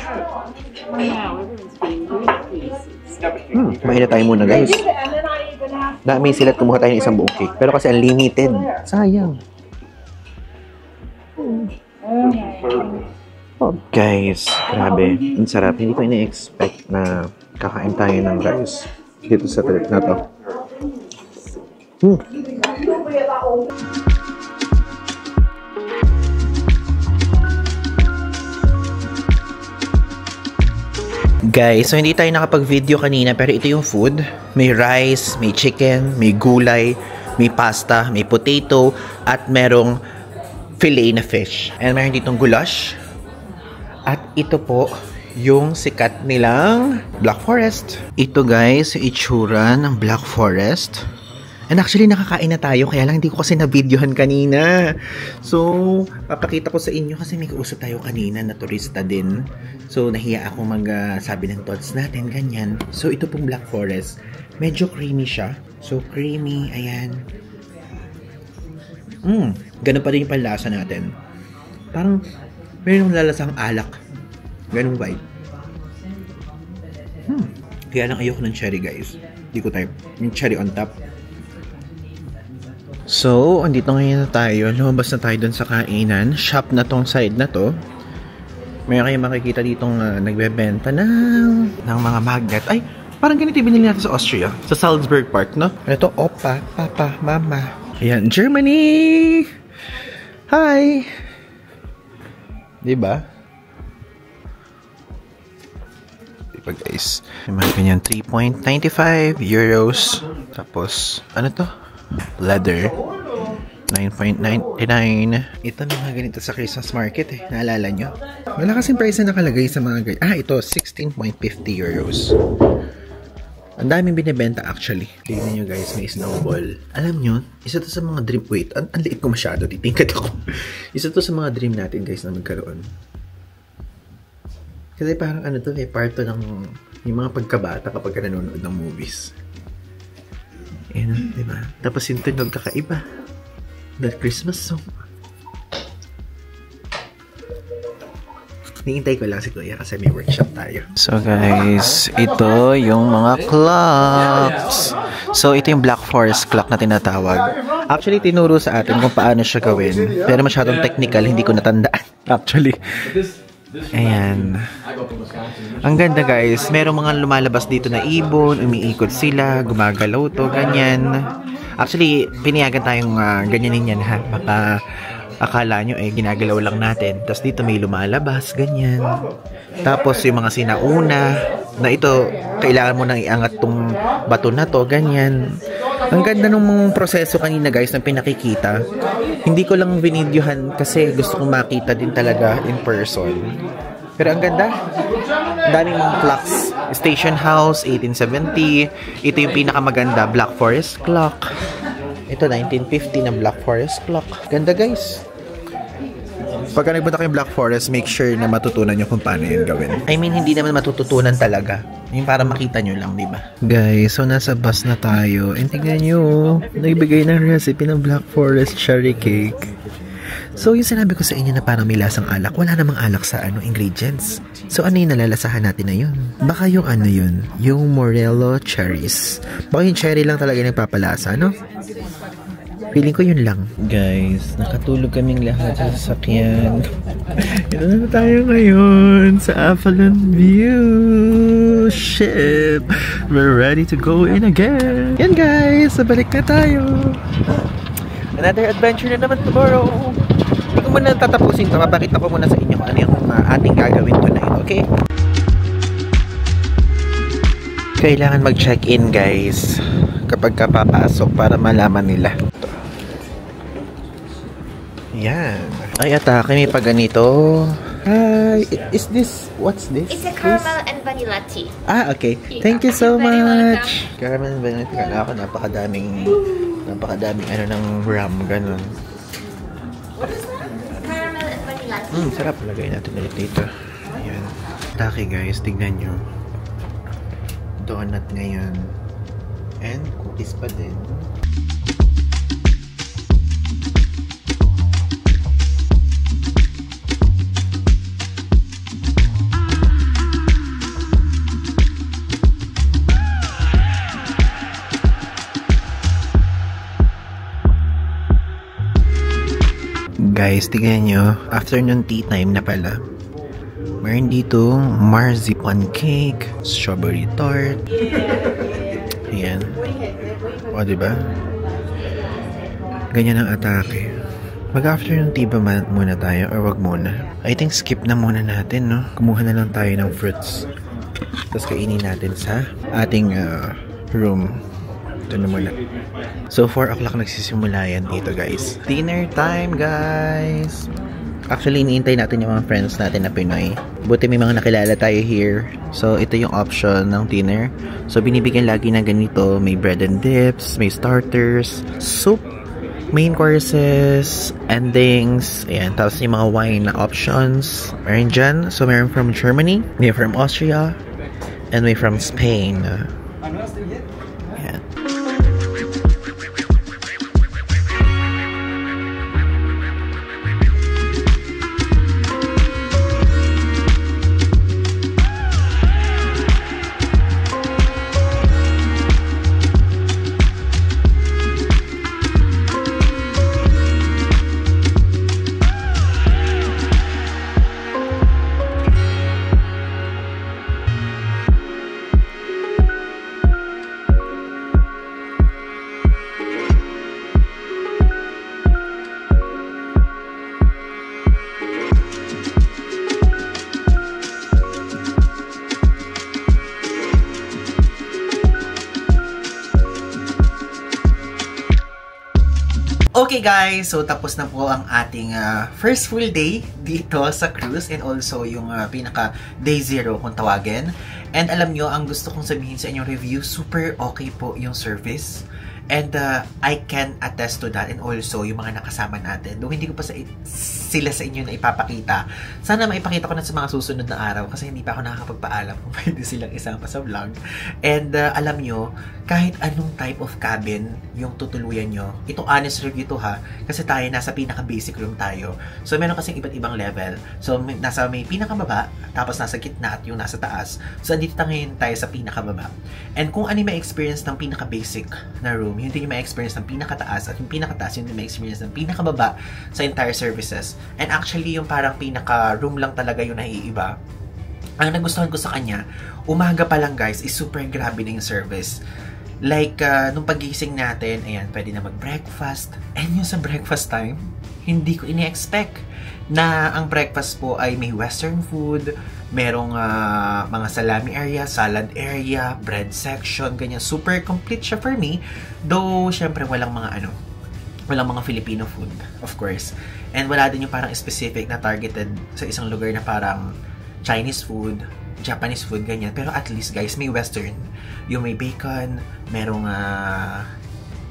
Wow, everyone's being really pleased. Mahina tayo muna guys. May silat kumuha tayo ng isang buong cake. Pero kasi unlimited. Sayang. Oh, guys, grabe. Ang sarap. Hindi ko ina-expect na kakain tayo ng rice dito sa trip na to. Guys, so hindi tayo nakapag-video kanina pero ito yung food. May rice, may chicken, may gulay, may pasta, may potato, at merong fillet na fish. And meron ditong goulash. At ito po yung sikat nilang Black Forest. Ito guys, itsura ng Black Forest. And actually, nakakain na tayo, kaya lang hindi ko kasi na-videohan kanina. So, papakita ko sa inyo kasi may kausap tayo kanina na turista din. So, nahiya ako mag-sabi ng thoughts natin, ganyan. So, ito pong Black Forest. Medyo creamy siya. So, creamy, ayan. Ganun pa rin yung panlasa natin. Parang, meron lalasang alak. Ganung vibe. Kaya lang ayoko ng cherry, guys. Hindi ko type. Yung cherry on top. So, andito ngayon na tayo. Lumabas na tayo dun sa kainan. Shop na tong side na to. Mayroon kayong makikita ditong nagbebenta ng mga magnet. Ay, parang ganito yung binili natin sa Austria. Sa Salzburg Park, no? Ito, opa, papa, mama. Ayan, Germany! Hi! Diba? Diba, guys? Yung mga ganyan, 3.95 euros. Tapos, ano to? Leather 9.99. Ito na mga ganito sa Christmas market eh. Naalala nyo? Wala kasing price na nakalagay sa mga ganito. Ito 16.50 euros. Ang daming binibenta actually. Tignan nyo guys, may snowball. Alam nyo, isa to sa mga dream. Wait, ang liit ko masyado. Titingkad ako. Isa to sa mga dream natin guys na magkaroon. Kasi parang ano to eh, part to ng yung mga pagkabata kapag ka nanonood ng movies. Ayan, diba? Tapos yung tunog kakaiba. The Christmas song. Hintay ko lang si Kuya kasi may workshop tayo. So guys, ito yung mga clocks. So ito yung Black Forest clock na tinatawag. Actually, tinuro sa atin kung paano siya gawin. Pero masyadong technical, hindi ko natandaan. Actually. Ayan. Ang ganda guys. Merong mga lumalabas dito na ibon. Umiikot sila. Gumagalaw to. Ganyan. Actually, pinayagan tayong ganyanin yan ha. Baka akala nyo eh ginagalaw lang natin. Tapos dito may lumalabas. Ganyan. Tapos yung mga sinauna na ito, kailangan mo nang iangat tong bato na to. Ganyan. Ang ganda ng proseso kanina guys na pinakikita. Hindi ko lang vinidyohan kasi gusto kong makita din talaga in person. Pero ang ganda. Daming mga clocks. Station House, 1870. Ito yung pinakamaganda, Black Forest clock. Ito, 1950 na Black Forest clock. Ganda guys. Pagka nagpunta kayong Black Forest, make sure na matutunan nyo kung paano yun gawin. I mean, hindi naman matututunan talaga. Yung para makita nyo lang, diba? Guys, so nasa bus na tayo. And tignan nyo, nagbigay ng recipe ng Black Forest cherry cake. So, yung sinabi ko sa inyo na parang may lasang alak, wala namang alak sa ingredients. So, ano yung nalalasahan natin na yun? Baka yung ano yun? Yung Morello cherries. Baka yung cherry lang talaga yung nagpapalasa, no? Feeling ko yun lang. Guys, nakatulog kaming lahat sa sasakyan. Ito na tayo ngayon sa Avalon View ship. We're ready to go in again. Yan guys, sabalik na tayo. Another adventure na naman tomorrow. Hindi ko muna tatapusin ito. Mapakita ko muna sa inyo kung ano yung ating gagawin tonight. Okay? Kailangan mag-check-in guys kapag kapapasok para malaman nila. Yan. Ay, atake. May pa ganito. Hi. Is this, what's this? It's a caramel and vanilla tea. Ah, okay. Thank you so much. Caramel and vanilla tea. Kala ako napakadaming ano ng rum. Ganun. What is that? Caramel and vanilla tea. Sarap. Lagay natin ulit dito. Ayan. Atake guys. Tignan nyo. Donut ngayon. And cookies pa din. Guys, tignan nyo. Afternoon tea time na pala. Meron dito marzipan cake, strawberry tart. Ayan. O, diba? Ganyan ang atake. Mag-afternoon tea ba muna tayo or wag muna? I think skip na muna natin, no? Kumuha na lang tayo ng fruits. Tapos kainin natin sa ating room. Ito na muna. So, 4 o'clock nagsisimula yan dito, guys. Dinner time, guys! Actually, iniintay natin yung mga friends natin na Pinoy. Buti may mga nakilala tayo here. So, ito yung option ng dinner. So, binibigyan lagi ng ganito. May bread and dips, may starters, soup, main courses, endings, ayan. Tapos yung mga wine na options. Meron dyan. So, meron from Germany, may from Austria, and may from Spain. Ayan. Okay guys, so tapos na po ang ating first full day dito sa cruise and also yung pinaka day 0 kung tawagin. And alam nyo, ang gusto kong sabihin sa inyong review, super okay po yung service. And I can attest to that and also yung mga nakasama natin. Though hindi ko pa sila sa inyo na ipapakita. Sana maipakita ko na sa mga susunod na araw kasi hindi pa ako nakakapagpaalam kung pwede silang isama sa vlog. And alam nyo, kahit anong type of cabin yung tutuluyan nyo, ito honest review to ha, kasi tayo nasa pinaka-basic room tayo. So meron kasing iba't ibang level. So nasa may pinakababa, tapos nasa gitna at yung nasa taas. So andito ngayon tayo sa pinakababa. And kung ano yung ma-experience ng pinaka-basic na room, yun din yung ma-experience ng pinakataas at yung pinakataas yun din ma-experience ng pinakababa sa entire services. And actually yung parang pinaka-room lang talaga yung naiiba. Ang nagustuhan ko sa kanya, umaga pa lang guys, is super grabe na yung service. Like, nung pagising natin, ayan, pwede na mag-breakfast. And yung sa breakfast time, hindi ko ini-expect na ang breakfast po ay may western food, merong mga salami area, salad area, bread section, ganyan. Super complete siya for me. Though, syempre, walang mga Filipino food, of course. And wala din yung parang specific na targeted sa isang lugar na parang Chinese food, Japanese food, ganyan. Pero at least, guys, may western. Yung may bacon, merong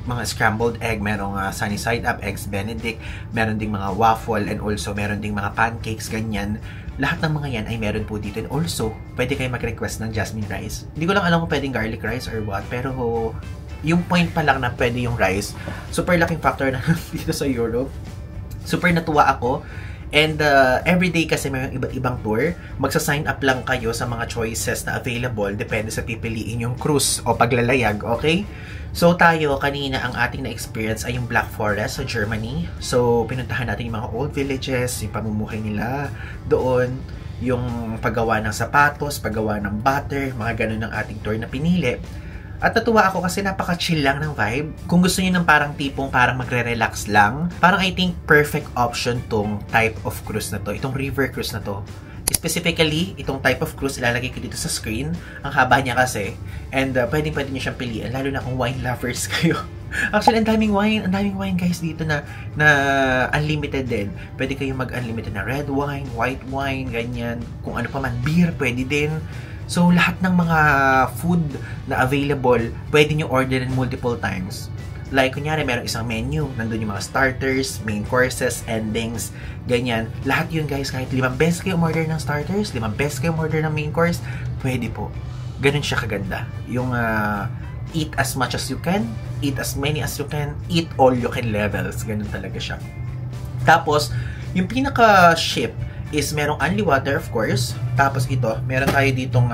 mga scrambled egg, merong sunny side up, eggs benedict, meron ding mga waffle, and also meron ding mga pancakes, ganyan. Lahat ng mga yan ay meron po dito. And also, pwede kayo mag-request ng jasmine rice. Hindi ko lang alam kung pwedeng garlic rice or what, pero yung point pa lang na pwede yung rice, super laking factor na dito sa Europe. Super natuwa ako. And everyday kasi may iba't ibang tour. Magsa-sign up lang kayo sa mga choices na available. Depende sa pipiliin yung cruise o paglalayag, okay? So tayo, kanina ang ating na-experience ay yung Black Forest sa Germany. So pinuntahan natin yung mga old villages, yung pamumuhay nila doon, yung paggawa ng sapatos, paggawa ng butter, mga ganun ang ating tour na pinili. At natuwa ako kasi napaka-chill lang ng vibe. Kung gusto niyo ng parang tipong parang magre-relax lang, parang I think perfect option tong type of cruise na to. Itong river cruise na to. Specifically, itong type of cruise, ilalagay ko dito sa screen. Ang haba niya kasi. And pwede niyo siyang piliin, lalo na kung wine lovers kayo. Actually, ang daming wine guys dito na unlimited din. Pwede kayong mag-unlimited na red wine, white wine, ganyan. Kung ano pa man, beer, pwede din. So, lahat ng mga food na available, pwede nyo orderin multiple times. Like, kunyari, meron isang menu. Nandun yung mga starters, main courses, endings, ganyan. Lahat yun, guys. Kahit 5 beses kayo order ng starters, 5 beses kayo order ng main course, pwede po. Ganun siya kaganda. Yung eat as much as you can, eat as many as you can, eat all you can levels. Ganun talaga siya. Tapos, yung pinaka-ship is merong only water, of course. Tapos ito, meron tayo ditong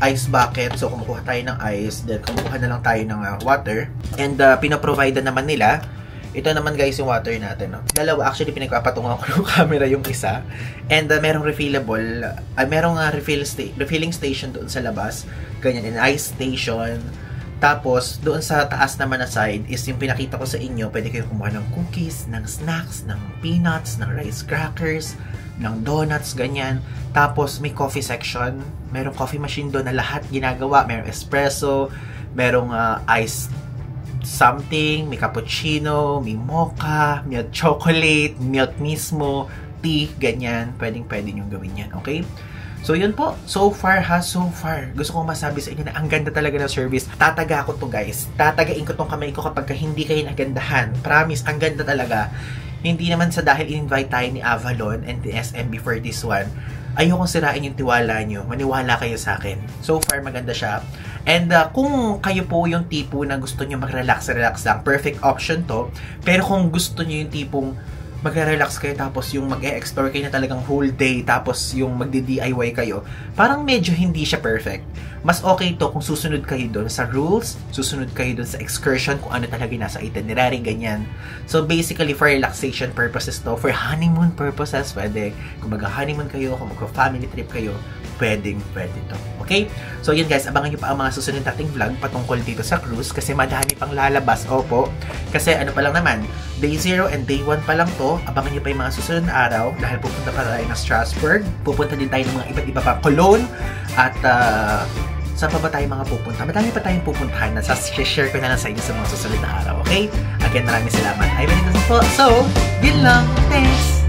ice bucket. So, kumukuha tayo ng ice. Then, kumukuha na lang tayo ng water. And, pinaprovide na naman nila. Ito naman, guys, yung water natin. No? Dalawa, actually, pinagpapatungan ko ng camera yung isa. And, merong refillable. Merong refilling station doon sa labas. Ganyan, an ice station. Tapos, doon sa taas naman na side is yung pinakita ko sa inyo. Pwede kayo kumuha ng cookies, ng snacks, ng peanuts, ng rice crackers, ng donuts, ganyan. Tapos, may coffee section. Merong coffee machine doon na lahat ginagawa. Merong espresso, merong iced something, may cappuccino, may mocha, milk chocolate, milk mismo, tea, ganyan. Pwede nyo gawin yan, okay? So yun po, so far. Gusto kong masabi sa inyo na ang ganda talaga ng service. Tataga ko to guys. Tatagain ko tong kamay ko kapag hindi kayo nagandahan. Promise, ang ganda talaga. Hindi naman sa dahil in-invite tayo ni Avalon and the SM before this one. Ayokong sirain yung tiwala nyo. Maniwala kayo sa akin. So far, maganda siya. And kung kayo po yung tipo na gusto nyo mag-relax lang, perfect option to. Pero kung gusto nyo yung tipong magre-relax kayo tapos yung mag-e-explore kayo na talagang whole day tapos yung magdi-DIY kayo, parang medyo hindi siya perfect. Mas okay to kung susunod kayo doon sa rules, susunod kayo doon sa excursion kung ano talaga nasa itinerary, ganyan. So basically for relaxation purposes to, for honeymoon purposes, pwede. Kung mag-honeymoon kayo, kung mag-family trip kayo, pwede to. Okay? So yun guys, abangan nyo pa ang mga susunod nating vlog patungkol dito sa cruise kasi madami pang lalabas. Opo. Kasi ano pa lang naman, day 0 and day 1 pa lang to. Abangan nyo pa yung mga susunod na araw dahil pupunta pa tayo ng Strasbourg. Pupunta din tayo ng mga iba't iba pa. Cologne. At saan pa ba tayo mga pupunta? Madami pa tayong pupuntahan na share ko na lang sa inyo sa mga susunod na araw. Okay? Again, maraming salamat. Ay, po. So, yun lang. Thanks!